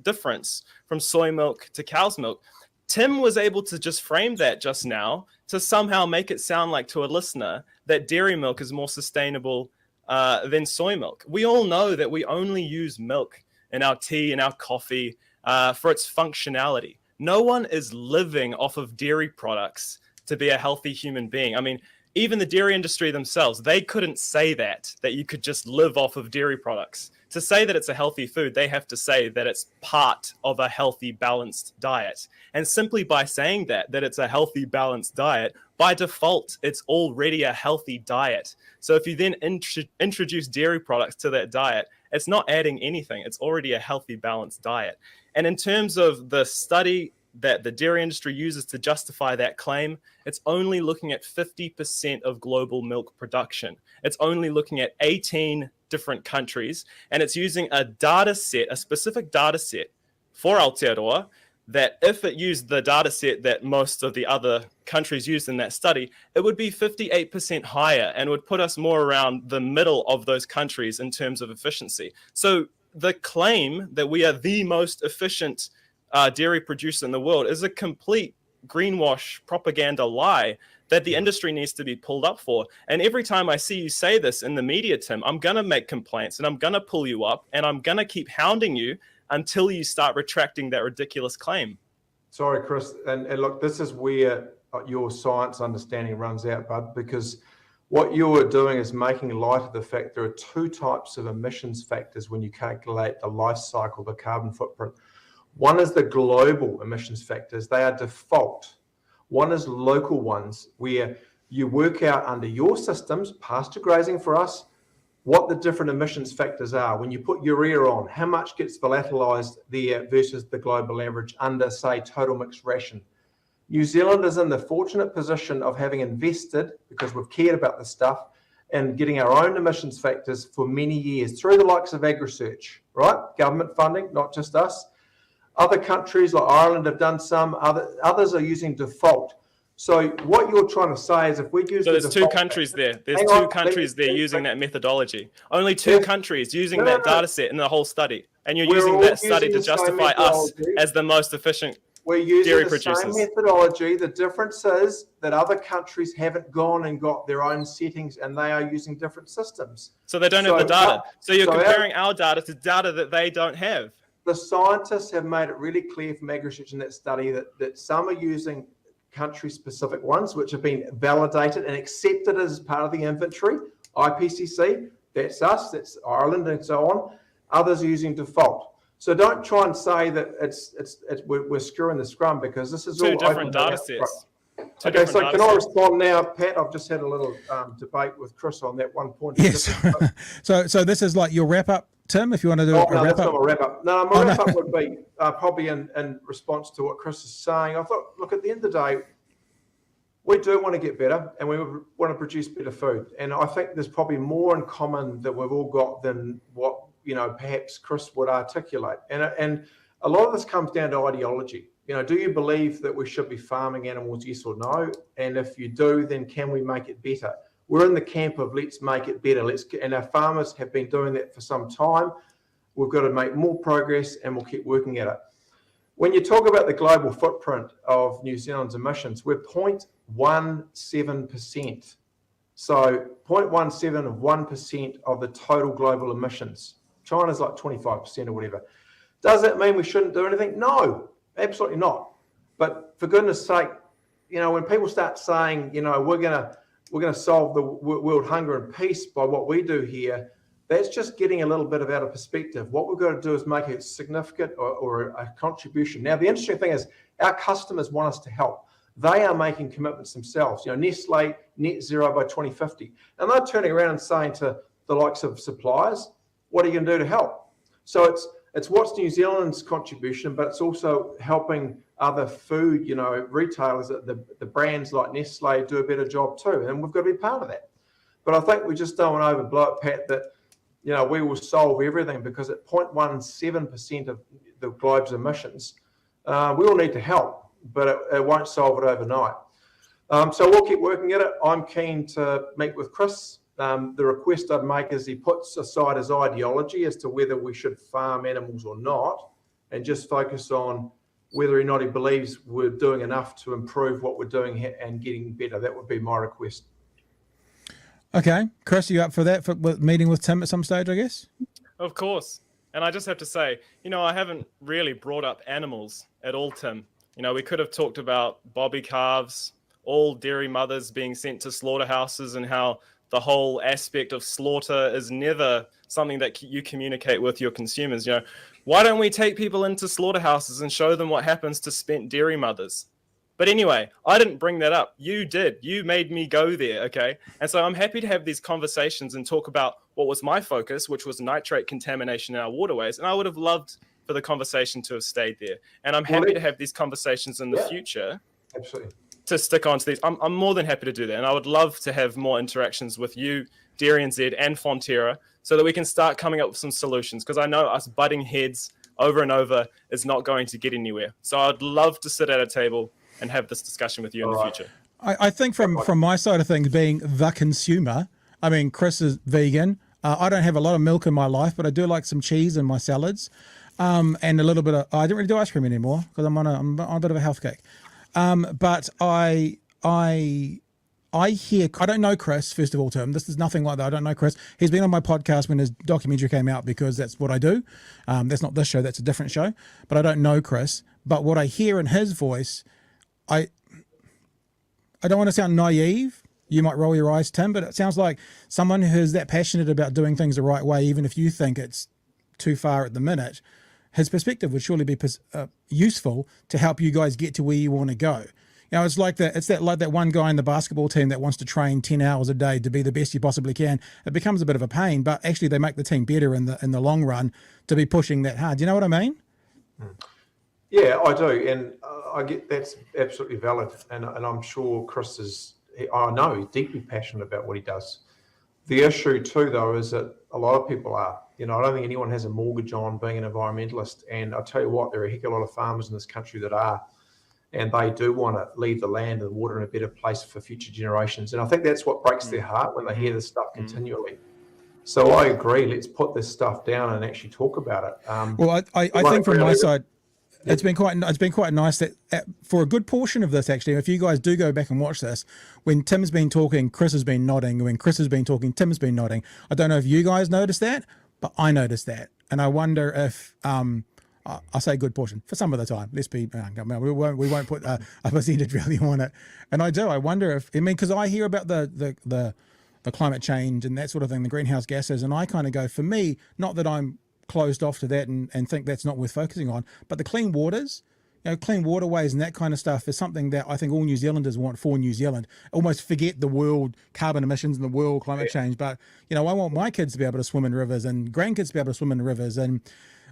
difference from soy milk to cow's milk, Tim was able to just frame that just now to somehow make it sound like to a listener that dairy milk is more sustainable than soy milk. We all know that we only use milk in our tea and our coffee for its functionality. No one is living off of dairy products to be a healthy human being. I mean, even the dairy industry themselves, they couldn't say that you could just live off of dairy products. To say that it's a healthy food, they have to say that it's part of a healthy, balanced diet. And simply by saying that it's a healthy, balanced diet, by default, it's already a healthy diet. So if you then introduce dairy products to that diet, it's not adding anything. It's already a healthy, balanced diet. And in terms of the study that the dairy industry uses to justify that claim, it's only looking at 50% of global milk production. It's only looking at 18 different countries, and it's using a data set, a specific data set for Aotearoa, that if it used the data set that most of the other countries used in that study, it would be 58% higher and would put us more around the middle of those countries in terms of efficiency. So the claim that we are the most efficient dairy producer in the world is a complete greenwash propaganda lie that the industry needs to be pulled up for. And every time I see you say this in the media, Tim, I'm going to make complaints and I'm going to pull you up and I'm going to keep hounding you until you start retracting that ridiculous claim. Sorry, Chris. And look, this is where your science understanding runs out, bud, because what you're doing is making light of the fact there are 2 types of emissions factors when you calculate the life cycle, the carbon footprint. One is the global emissions factors. They are default. One is local ones where you work out under your systems, pasture grazing for us, what the different emissions factors are. When you put urea on, how much gets volatilized there versus the global average under, say, total mixed ration. New Zealand is in the fortunate position of having invested, because we've cared about this stuff, and getting our own emissions factors for many years through the likes of AgResearch, right? Government funding, not just us. Other countries like Ireland have done some, others are using default. So what you're trying to say is if we use there's 2 countries there. There's 2 countries there using that methodology. Only 2 countries using that data set in the whole study. And you're using that study to justify us as the most efficient We're using dairy the producers. same methodology. The difference is that other countries haven't gone and got their own settings, and they are using different systems. So they don't have the data. So you're comparing our data to data that they don't have. The scientists have made it really clear from AgResearch in that study that some are using country-specific ones, which have been validated and accepted as part of the inventory, IPCC, that's us, that's Ireland, and so on. Others are using default. So don't try and say that we're screwing the scrum, because this is all two different data sets. Okay, so can I respond now, Pat? I've just had a little debate with Chris on that one point. Yes. So this is like your wrap up, Tim, if you want to do a wrap up. That's not a wrap up. No, my wrap up would be probably in response to what Chris is saying. I thought, look, at the end of the day, we do want to get better, and we want to produce better food. And I think there's probably more in common that we've all got than what, perhaps Chris would articulate. And a lot of this comes down to ideology. Do you believe that we should be farming animals, yes or no? And if you do, then can we make it better? We're in the camp of let's make it better. And our farmers have been doing that for some time. We've got to make more progress, and we'll keep working at it. When you talk about the global footprint of New Zealand's emissions, we're 0.17%. So 0.17 of 1% of the total global emissions. China's like 25% or whatever. Does that mean we shouldn't do anything? No, absolutely not. But for goodness sake, when people start saying, we're going to solve the world hunger and peace by what we do here, that's just getting a little bit of out of perspective. What we've got to do is make a significant or a contribution. Now, the interesting thing is our customers want us to help. They are making commitments themselves. Nestle, net zero by 2050. And they're turning around and saying to the likes of suppliers, what are you going to do to help? So it's what's New Zealand's contribution, but it's also helping other food, retailers, the brands like Nestle do a better job too. And we've got to be part of that. But I think we just don't want to overblow it, Pat, that we will solve everything, because at 0.17% of the globe's emissions, we all need to help, but it won't solve it overnight. So we'll keep working at it. I'm keen to meet with Chris. The request I'd make is he puts aside his ideology as to whether we should farm animals or not, and just focus on whether or not he believes we're doing enough to improve what we're doing and getting better. That would be my request. Okay, Chris, are you up for that, for meeting with Tim at some stage, I guess? Of course. And I just have to say, I haven't really brought up animals at all, Tim. We could have talked about bobby calves, all dairy mothers being sent to slaughterhouses, and how the whole aspect of slaughter is never something that you communicate with your consumers. Why don't we take people into slaughterhouses and show them what happens to spent dairy mothers? But anyway, I didn't bring that up. You did. You made me go there, okay? And so I'm happy to have these conversations and talk about what was my focus, which was nitrate contamination in our waterways. And I would have loved for the conversation to have stayed there. And I'm happy to have these conversations in the future. Absolutely. To stick on to these. I'm more than happy to do that. And I would love to have more interactions with you, Dairy NZ and Fonterra, so that we can start coming up with some solutions. Because I know us butting heads over and over is not going to get anywhere. So I'd love to sit at a table and have this discussion with you in the future. I think from my side of things, being the consumer, I mean, Chris is vegan. I don't have a lot of milk in my life, but I do like some cheese in my salads, and a little bit of. I don't really do ice cream anymore because I'm on a bit of a health kick. But I hear. I don't know Chris. First of all, Tim, this is nothing like that. I don't know Chris. He's been on my podcast when his documentary came out, because that's what I do. That's not this show. That's a different show. But I don't know Chris. But what I hear in his voice, I don't want to sound naive. You might roll your eyes, Tim, but it sounds like someone who's that passionate about doing things the right way, even if you think it's too far at the minute. His perspective would surely be useful to help you guys get to where you want to go. It's like that. It's like that one guy in the basketball team that wants to train 10 hours a day to be the best you possibly can. It becomes a bit of a pain, but actually they make the team better in the long run to be pushing that hard. Do you know what I mean? Yeah, I do, and I get that's absolutely valid, and I'm sure Chris is. I know he's deeply passionate about what he does. The issue too, though, is that a lot of people are. I don't think anyone has a mortgage on being an environmentalist, and I'll tell you what, there are a heck of a lot of farmers in this country that are, and they do want to leave the land and the water in a better place for future generations, and I think that's what breaks their heart when they hear this stuff continually. So I agree. Let's put this stuff down and actually talk about it. Well, I think from my side, It's been quite nice that for a good portion of this, actually, if you guys do go back and watch this, when Tim's been talking, Chris has been nodding. When Chris has been talking, Tim's been nodding. I don't know if you guys noticed that, but I noticed that, and I wonder if I say good portion for some of the time. Let's be we won't put a percentage value on it, and I wonder if because I hear about the climate change and that sort of thing, the greenhouse gases, and I kind of go, for me, not that I'm closed off to that and think that's not worth focusing on, but the clean waters, clean waterways and that kind of stuff is something that I think all New Zealanders want for New Zealand. Almost forget the world carbon emissions and the world climate change, but I want my kids to be able to swim in rivers and grandkids to be able to swim in rivers. And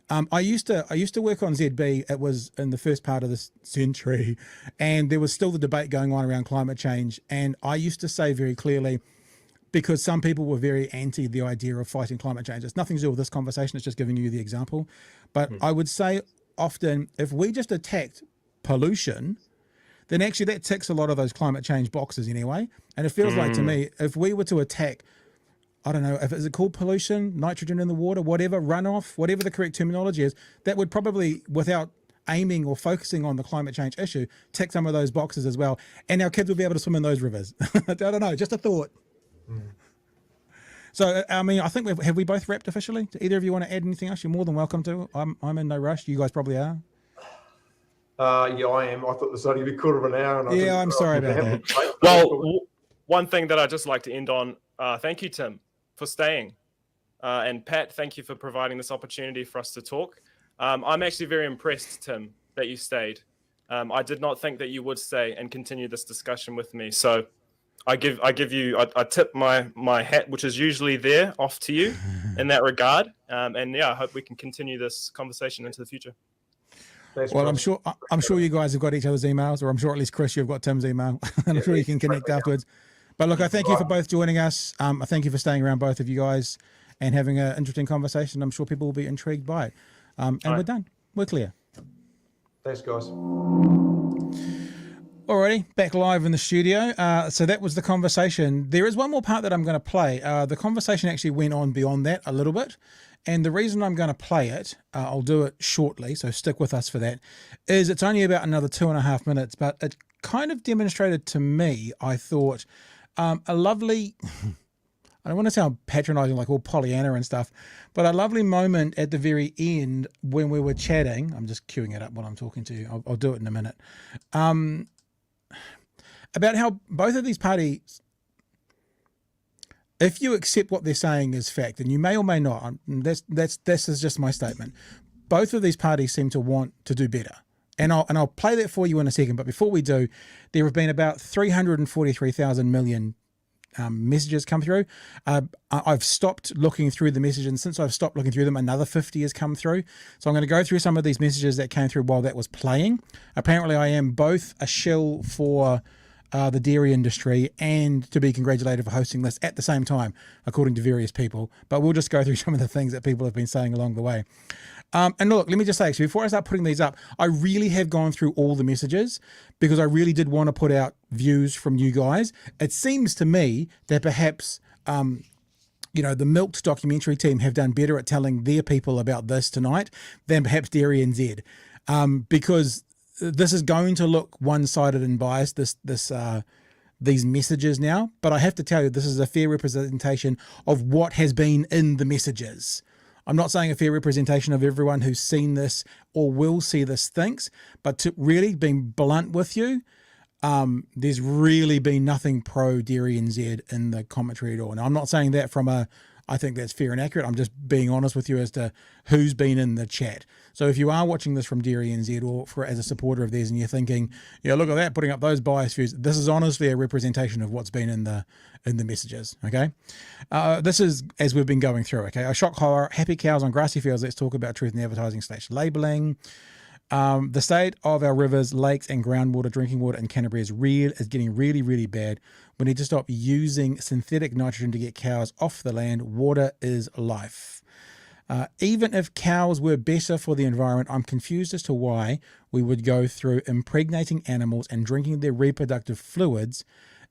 I used to work on ZB. It was in the first part of this century, and there was still the debate going on around climate change. And I used to say very clearly, because some people were very anti the idea of fighting climate change. It's nothing to do with this conversation. It's just giving you the example. But I would say often, if we just attacked pollution, then actually that ticks a lot of those climate change boxes anyway. And it feels like to me, if we were to attack, I don't know, if it's called pollution, nitrogen in the water, whatever, runoff, whatever the correct terminology is, that would probably, without aiming or focusing on the climate change issue, tick some of those boxes as well. And our kids will be able to swim in those rivers. I don't know, just a thought. So, I think have we both wrapped officially? Do either of you want to add anything else? You're more than welcome to. I'm in no rush. You guys probably are. Yeah, I am. I thought this would be a quarter of an hour. And I'm sorry about that. Well, one thing that I'd just like to end on, thank you, Tim, for staying. And Pat, thank you for providing this opportunity for us to talk. I'm actually very impressed, Tim, that you stayed. I did not think that you would stay and continue this discussion with me. So I tip my hat, which is usually there, off to you in that regard. And yeah, I hope we can continue this conversation into the future. Thanks, well, Chris. I'm sure you guys have got each other's emails, or I'm sure at least Chris, you've got Tim's email, and I'm sure you can connect afterwards. But look, I thank you for both joining us. I thank you for staying around, both of you guys, and having an interesting conversation. I'm sure people will be intrigued by it. And we're done. We're clear. Thanks, guys. Alrighty, back live in the studio. So that was the conversation. There is one more part that I'm going to play. The conversation actually went on beyond that a little bit. And the reason I'm going to play it, I'll do it shortly, so stick with us for that, is it's only about another 2.5 minutes, but it kind of demonstrated to me, I thought, a lovely, I don't want to sound patronizing like all Pollyanna and stuff, but a lovely moment at the very end when we were chatting. I'm just queuing it up while I'm talking to you. I'll do it in a minute. About how both of these parties, if you accept what they're saying as fact, and you may or may not, this is just my statement. Both of these parties seem to want to do better, and I'll play that for you in a second. But before we do, there have been about 343,000 million messages come through. I've stopped looking through the messages, and since I've stopped looking through them, another 50 has come through. So I'm going to go through some of these messages that came through while that was playing. Apparently, I am both a shill for the dairy industry and to be congratulated for hosting this at the same time, according to various people. But we'll just go through some of the things that people have been saying along the way. And look, let me just say, actually, before I start putting these up, I really have gone through all the messages because I really did want to put out views from you guys. It seems to me that perhaps, the Milked documentary team have done better at telling their people about this tonight than perhaps Dairy NZ, because this is going to look one-sided and biased, these messages now. But I have to tell you, this is a fair representation of what has been in the messages. I'm not saying a fair representation of everyone who's seen this or will see this thinks, but to really being blunt with you, there's really been nothing pro Dairy NZ in the commentary at all. And I'm not saying that I think that's fair and accurate. I'm just being honest with you as to who's been in the chat. So if you are watching this from Dairy NZ or as a supporter of theirs and you're thinking, yeah, look at that, putting up those biased views, this is honestly a representation of what's been in the messages, okay? This is, as we've been going through, okay? A shock horror, happy cows on grassy fields. Let's talk about truth in advertising / labelling. The state of our rivers, lakes, and groundwater, drinking water in Canterbury is getting really, really bad. We need to stop using synthetic nitrogen to get cows off the land. Water is life. Even if cows were better for the environment, I'm confused as to why we would go through impregnating animals and drinking their reproductive fluids,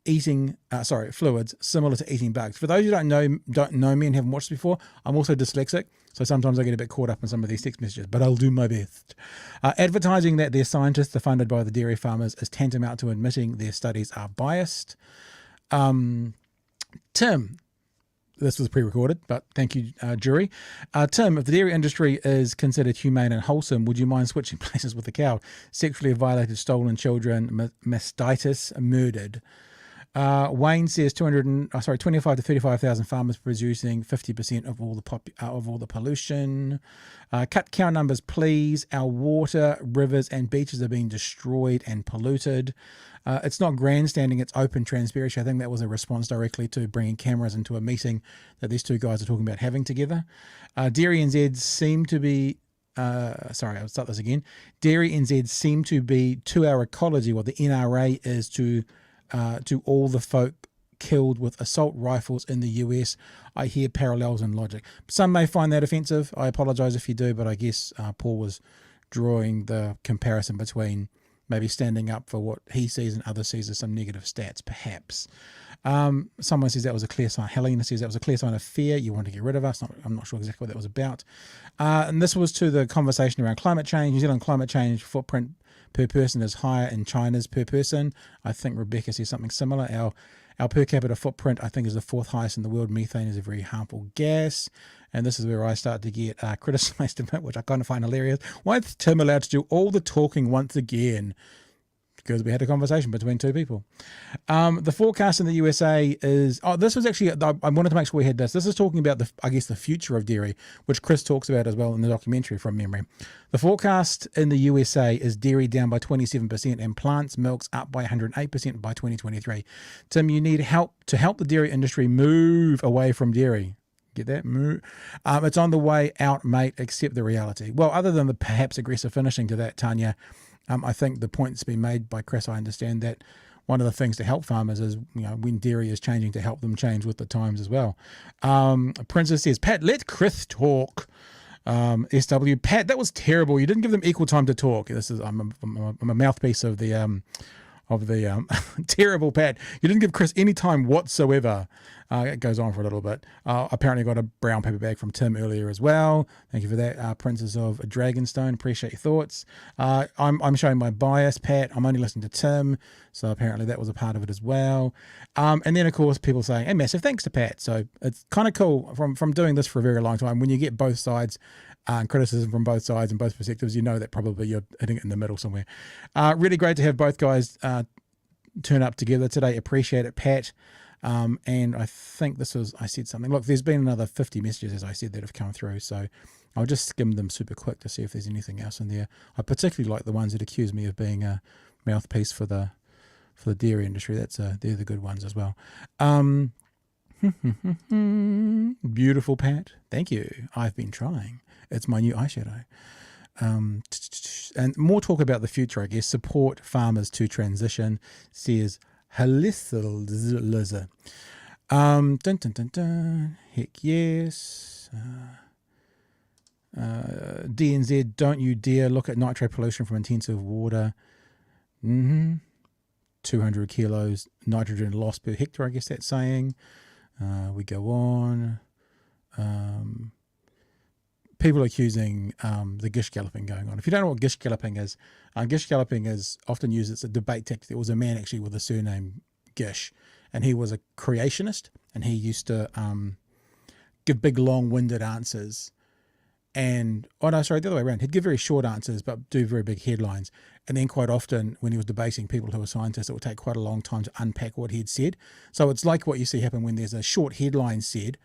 fluids similar to eating bugs. For those who don't know me and haven't watched before, I'm also dyslexic. So sometimes I get a bit caught up in some of these text messages, but I'll do my best. Advertising that their scientists are funded by the dairy farmers is tantamount to admitting their studies are biased. Tim, this was pre-recorded, but thank you, jury. Tim, if the dairy industry is considered humane and wholesome, would you mind switching places with the cow? Sexually violated, stolen children, mastitis, murdered. Wayne says 25 to 35,000 farmers producing 50% of all the pollution. Cut cow numbers, please. Our water, rivers, and beaches are being destroyed and polluted. It's not grandstanding; it's open transparency. I think that was a response directly to bringing cameras into a meeting that these two guys are talking about having together. Dairy NZ seem to be. I'll start this again. Dairy NZ seem to be to our ecology what the NRA is to all the folk killed with assault rifles in the US. I hear parallels in logic. Some may find that offensive. I apologize if you do, but I guess Paul was drawing the comparison between maybe standing up for what he sees and others sees as some negative stats, perhaps. Someone says that was a clear sign. Helena says that was a clear sign of fear. You want to get rid of us. I'm not sure exactly what that was about. And this was to the conversation around climate change. New Zealand climate change footprint per person is higher in China's per person. I think Rebecca says something similar. Our per capita footprint, I think, is the fourth highest in the world. Methane is a very harmful gas. And this is where I start to get criticised a bit, which I kind of find hilarious. Why is Tim allowed to do all the talking once again? Because we had a conversation between two people. The forecast in the USA is... this was actually... I wanted to make sure we had this. This is talking about, the future of dairy, which Chris talks about as well in the documentary from memory. The forecast in the USA is dairy down by 27% and plants, milks up by 108% by 2023. Tim, you need help to help the dairy industry move away from dairy. Get that? Move. It's on the way out, mate. Accept the reality. Well, other than the perhaps aggressive finishing to that, Tanya... I think the point's been made by Chris. I understand that one of the things to help farmers is, when dairy is changing, to help them change with the times as well. Princess says, Pat, let Chris talk. SW, Pat, that was terrible. You didn't give them equal time to talk. I'm a mouthpiece of the terrible Pat. You didn't give Chris any time whatsoever. It goes on for a little bit. Apparently got a brown paper bag from Tim earlier as well. Thank you for that. Princess of Dragonstone, appreciate your thoughts. I'm showing my bias, Pat. I'm only listening to Tim, so apparently that was a part of it as well. And then of course people saying, hey, massive thanks to Pat. So it's kind of cool from doing this for a very long time. When you get both sides, criticism from both sides and both perspectives, that probably you're hitting it in the middle somewhere. Really great to have both guys turn up together today. Appreciate it, Pat. And I think I said something. Look, there's been another 50 messages, as I said, that have come through. So I'll just skim them super quick to see if there's anything else in there. I particularly like the ones that accuse me of being a mouthpiece for the dairy industry. They're the good ones as well. Beautiful, Pat. Thank you. I've been trying. It's my new eyeshadow. And more talk about the future, I guess. Support farmers to transition, says Halissa. Dun, dun, dun, dun. Heck yes. DNZ, don't you dare look at nitro pollution from intensive water. 200 kilos nitrogen loss per hectare, I guess that's saying. We go on. People accusing the gish galloping going on. If you don't know what gish galloping is often used as a debate tactic. There was a man actually with the surname Gish, and he was a creationist, and he used to give big long-winded answers. The other way around. He'd give very short answers but do very big headlines. And then quite often when he was debating people who were scientists, it would take quite a long time to unpack what he'd said. So it's like what you see happen when there's a short headline said,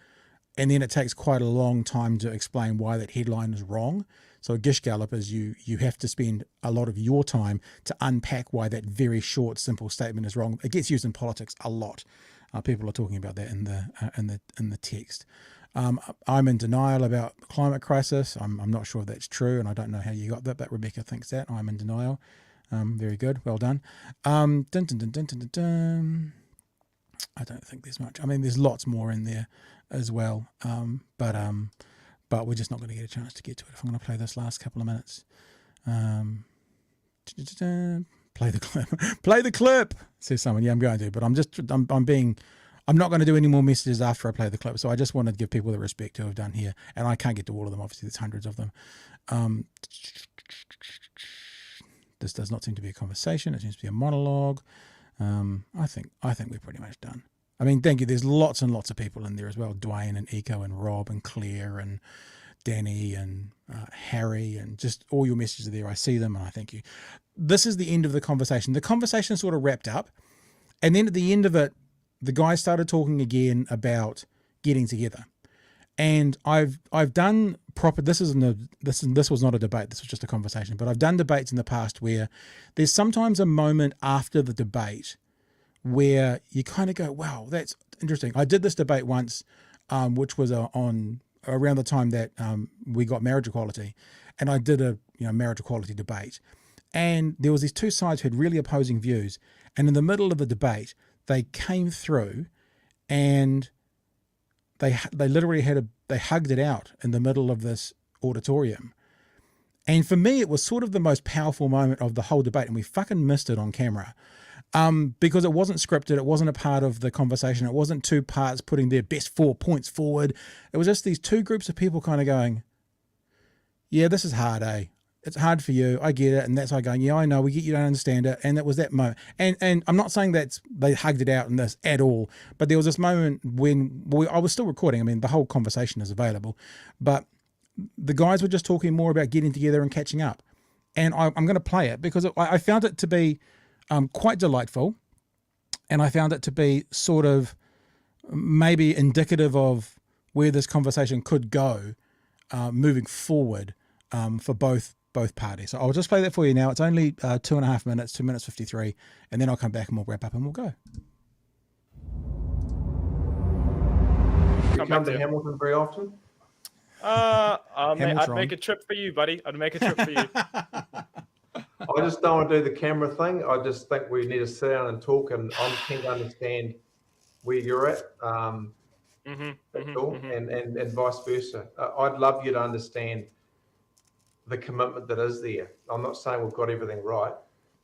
and then it takes quite a long time to explain why that headline is wrong. So a gish gallop is you have to spend a lot of your time to unpack why that very short, simple statement is wrong. It gets used in politics a lot. People are talking about that in the text. I'm in denial about the climate crisis. I'm not sure if that's true, and I don't know how you got that, but Rebecca thinks that. I'm in denial. Very good. Well done. Dun, dun, dun, dun, dun, dun, dun. I don't think there's much. I mean, there's lots more in there as well, but we're just not going to get a chance to get to it. If I'm going to play this last couple of minutes, play the clip. Play the clip, says someone. Yeah, I'm going to, but I'm I'm not going to do any more messages after I play the clip, so I just want to give people the respect who have done here, and I can't get to all of them. Obviously, there's hundreds of them. This does not seem to be a conversation. It seems to be a monologue. I think we're pretty much done. I mean, thank you. There's lots and lots of people in there as well. Dwayne and Eco and Rob and Claire and Danny and Harry, and just all your messages are there. I see them and I thank you. This is the end of the conversation. The conversation sort of wrapped up, and then at the end of it, the guy started talking again about getting together. And I've done proper. This was not a debate. This was just a conversation. But I've done debates in the past where there's sometimes a moment after the debate where you kind of go, "Wow, that's interesting." I did this debate once, which was on around the time that we got marriage equality, and I did a marriage equality debate, and there was these two sides who had really opposing views, and in the middle of the debate, they came through, and they literally they hugged it out in the middle of this auditorium. And for me, it was sort of the most powerful moment of the whole debate, and we fucking missed it on camera. Because it wasn't scripted, it wasn't a part of the conversation, it wasn't two parts putting their best 4 points forward. It was just these two groups of people kind of going, "Yeah, this is hard, eh? It's hard for you, I get it." And that's like going, "Yeah, I know, we get you, don't understand it." And it was that moment. And I'm not saying that they hugged it out in this at all, but there was this moment when I was still recording. I mean, the whole conversation is available, but the guys were just talking more about getting together and catching up. And I'm going to play it because I found it to be quite delightful, and I found it to be sort of maybe indicative of where this conversation could go moving forward for both parties. So I'll just play that for you now. It's only 2.5 minutes, 2 minutes 53, and then I'll come back and we'll wrap up and we'll go. You come to Hamilton very often? I'd make a trip for you, buddy. I'd make a trip for you. I just don't want to do the camera thing. I just think we need to sit down and talk, and I'm keen to understand where you're at. And vice versa. I'd love you to understand the commitment that is there. I'm not saying we've got everything right,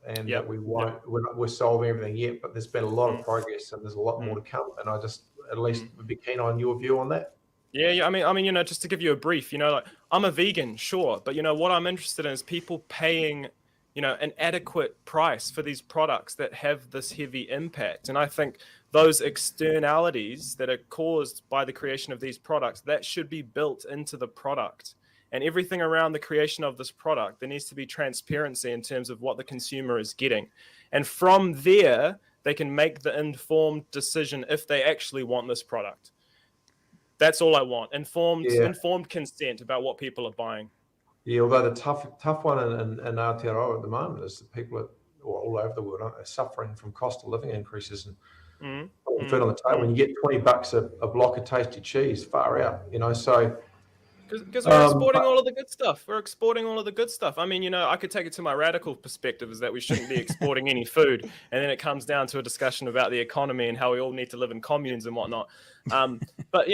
and that we won't. We're solving everything yet, but there's been a lot of progress, and there's a lot more to come. And I just at least would be keen on your view on that. Yeah. I mean, just to give you a brief, like I'm a vegan, sure, but what I'm interested in is people paying an adequate price for these products that have this heavy impact. And I think those externalities that are caused by the creation of these products, that should be built into the product. And everything around the creation of this product, there needs to be transparency in terms of what the consumer is getting. And from there, they can make the informed decision if they actually want this product. That's all I want. Informed consent about what people are buying. Yeah, although the tough one in Aotearoa at the moment is that people all over the world are suffering from cost of living increases and food on the table. When you get $20 a block of tasty cheese, far out, so. Because we're exporting all of the good stuff. We're exporting all of the good stuff. I mean, I could take it to my radical perspective is that we shouldn't be exporting any food. And then it comes down to a discussion about the economy and how we all need to live in communes and whatnot. But,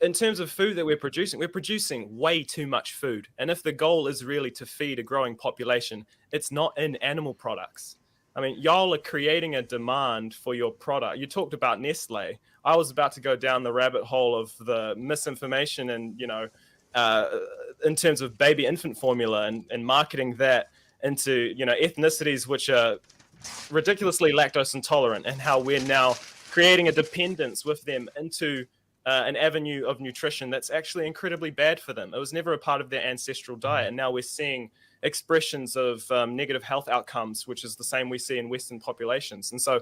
in terms of food that we're producing way too much food. And if the goal is really to feed a growing population, it's not in animal products. I mean, y'all are creating a demand for your product. You talked about Nestle. I was about to go down the rabbit hole of the misinformation and, in terms of baby infant formula and marketing that into, ethnicities which are ridiculously lactose intolerant, and how we're now creating a dependence with them into an avenue of nutrition that's actually incredibly bad for them. It was never a part of their ancestral diet. And now we're seeing expressions of negative health outcomes, which is the same we see in Western populations. And so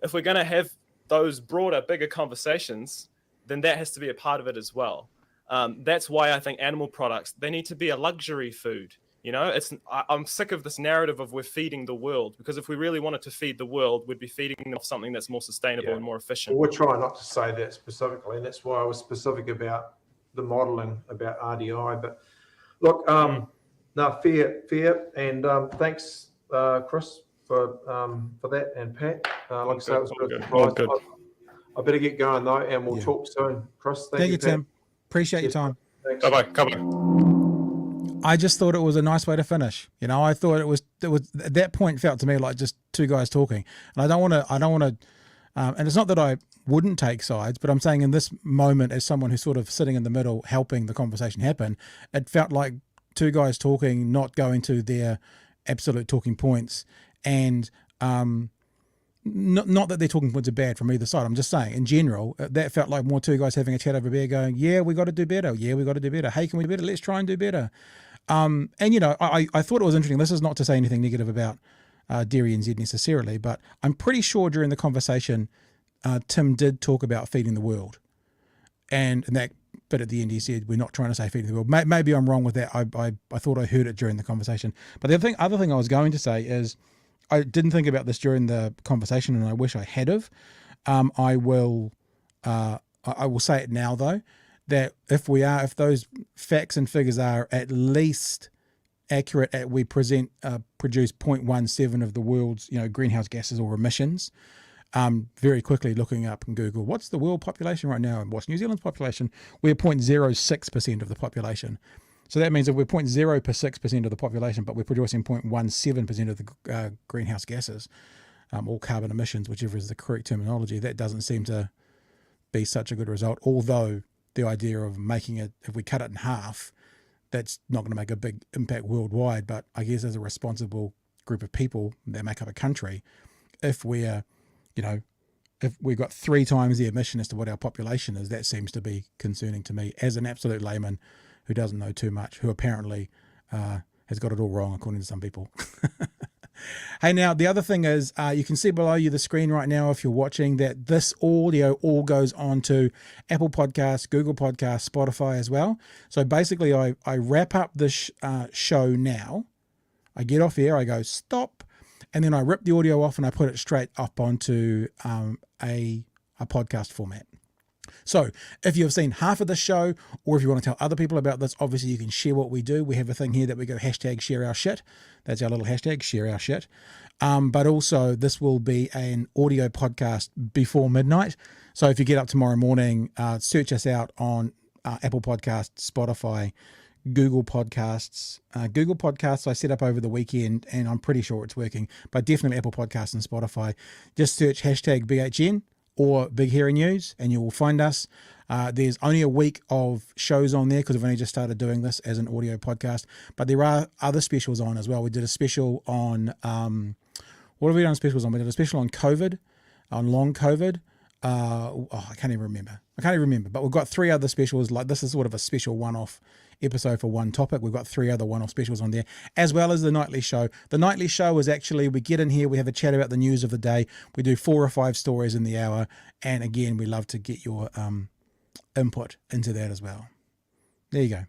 if we're going to have those broader, bigger conversations, then that has to be a part of it as well. That's why I think animal products, they need to be a luxury food. I'm sick of this narrative of we're feeding the world, because if we really wanted to feed the world, we'd be feeding them off something that's more sustainable and more efficient. Well, we're trying not to say that specifically, and that's why I was specific about the modelling about RDI. But look, fair, and thanks, Chris, for that, and Pat. Like I say, it was a bit of a surprise. I better get going though, and we'll talk soon. Chris, thank you, Tim. Appreciate your time. Thanks. Bye-bye. I just thought it was a nice way to finish. I thought it was at that point felt to me like just two guys talking, and I don't want And it's not that I wouldn't take sides, but I'm saying in this moment, as someone who's sort of sitting in the middle, helping the conversation happen, it felt like two guys talking, not going to their absolute talking points, and not that their talking points are bad from either side. I'm just saying, in general, that felt like more two guys having a chat over beer, going, "Yeah, we got to do better. Yeah, we got to do better. Hey, can we do better? Let's try and do better." And I thought it was interesting. This is not to say anything negative about Dairy NZ necessarily, but I'm pretty sure during the conversation, Tim did talk about feeding the world, and that bit at the end he said, "We're not trying to say feeding the world." Maybe I'm wrong with that. I thought I heard it during the conversation. But the other thing I was going to say is, I didn't think about this during the conversation, and I wish I had have. I will say it now though, that if those facts and figures are at least accurate, we produce 0.17 of the world's greenhouse gases or emissions. Very quickly looking up in Google, what's the world population right now and what's New Zealand's population? We're 0.06% of the population. So that means that we're 0.06% of the population, but we're producing 0.17% of the greenhouse gases, or carbon emissions, whichever is the correct terminology. That doesn't seem to be such a good result, although the idea of making it, if we cut it in half, that's not going to make a big impact worldwide. But I guess as a responsible group of people that make up a country, if we've got 3 times the emission as to what our population is, that seems to be concerning to me as an absolute layman who doesn't know too much, who apparently has got it all wrong, according to some people. Hey, now, the other thing is, you can see below you the screen right now, if you're watching, that this audio all goes on to Apple Podcasts, Google Podcasts, Spotify as well. So basically, I wrap up this show now. I get off air, I go stop, and then I rip the audio off and I put it straight up onto a podcast format. So if you've seen half of the show, or if you want to tell other people about this, obviously you can share what we do. We have a thing here that we go #ShareOurShit. That's our little hashtag, #ShareOurShit. But also this will be an audio podcast before midnight. So if you get up tomorrow morning, search us out on Apple Podcasts, Spotify, Google Podcasts. Google Podcasts I set up over the weekend and I'm pretty sure it's working, but definitely Apple Podcasts and Spotify. Just search #BHN or Big Hairy News and you will find us. There's only a week of shows on there because I've only just started doing this as an audio podcast, but there are other specials on as well. We did a special on, what have we done specials on? We did a special on COVID, on long COVID. I can't even remember, but we've got 3 other specials. Like this is sort of a special one-off episode for one topic. We've got 3 other one-off specials on there, as well as the nightly show. The nightly show is actually, we get in here, we have a chat about the news of the day. We do 4 or 5 stories in the hour. And again, we love to get your input into that as well. There you go.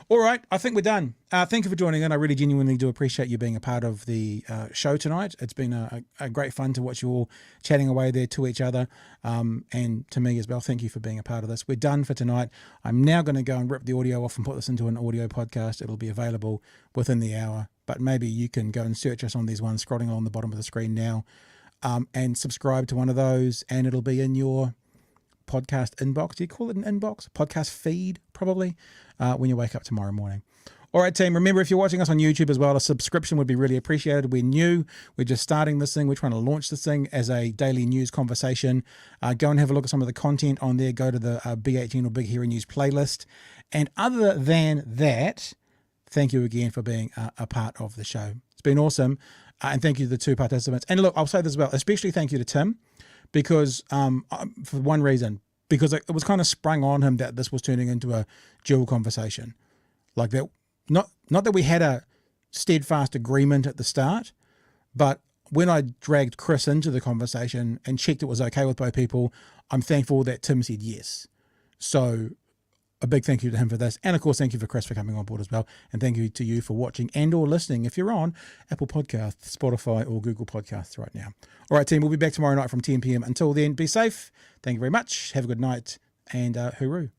All right, I think we're done. Thank you for joining in. I really genuinely do appreciate you being a part of the show tonight. It's been a great fun to watch you all chatting away there to each other, and to me as well. Thank you for being a part of this. We're done for tonight. I'm now going to go and rip the audio off and put this into an audio podcast. It'll be available within the hour, but maybe you can go and search us on these ones scrolling along the bottom of the screen now, and subscribe to one of those, and it'll be in your podcast inbox. Do you call it an inbox? Podcast feed, probably, when you wake up tomorrow morning. All right, team, remember, if you're watching us on YouTube as well, a subscription would be really appreciated. We're new. We're just starting this thing. We're trying to launch this thing as a daily news conversation. Go and have a look at some of the content on there. Go to the BHN or Big Hairy News playlist. And other than that, thank you again for being a part of the show. It's been awesome. And thank you to the 2 participants. And look, I'll say this as well, especially thank you to Tim, because for one reason, because it was kind of sprung on him that this was turning into a dual conversation. Like that, not that we had a steadfast agreement at the start, but when I dragged Chris into the conversation and checked it was okay with both people, I'm thankful that Tim said yes. So a big thank you to him for this. And of course, thank you for Chris for coming on board as well. And thank you to you for watching and or listening if you're on Apple Podcasts, Spotify or Google Podcasts right now. All right, team, we'll be back tomorrow night from 10 p.m. Until then, be safe. Thank you very much. Have a good night and hooroo.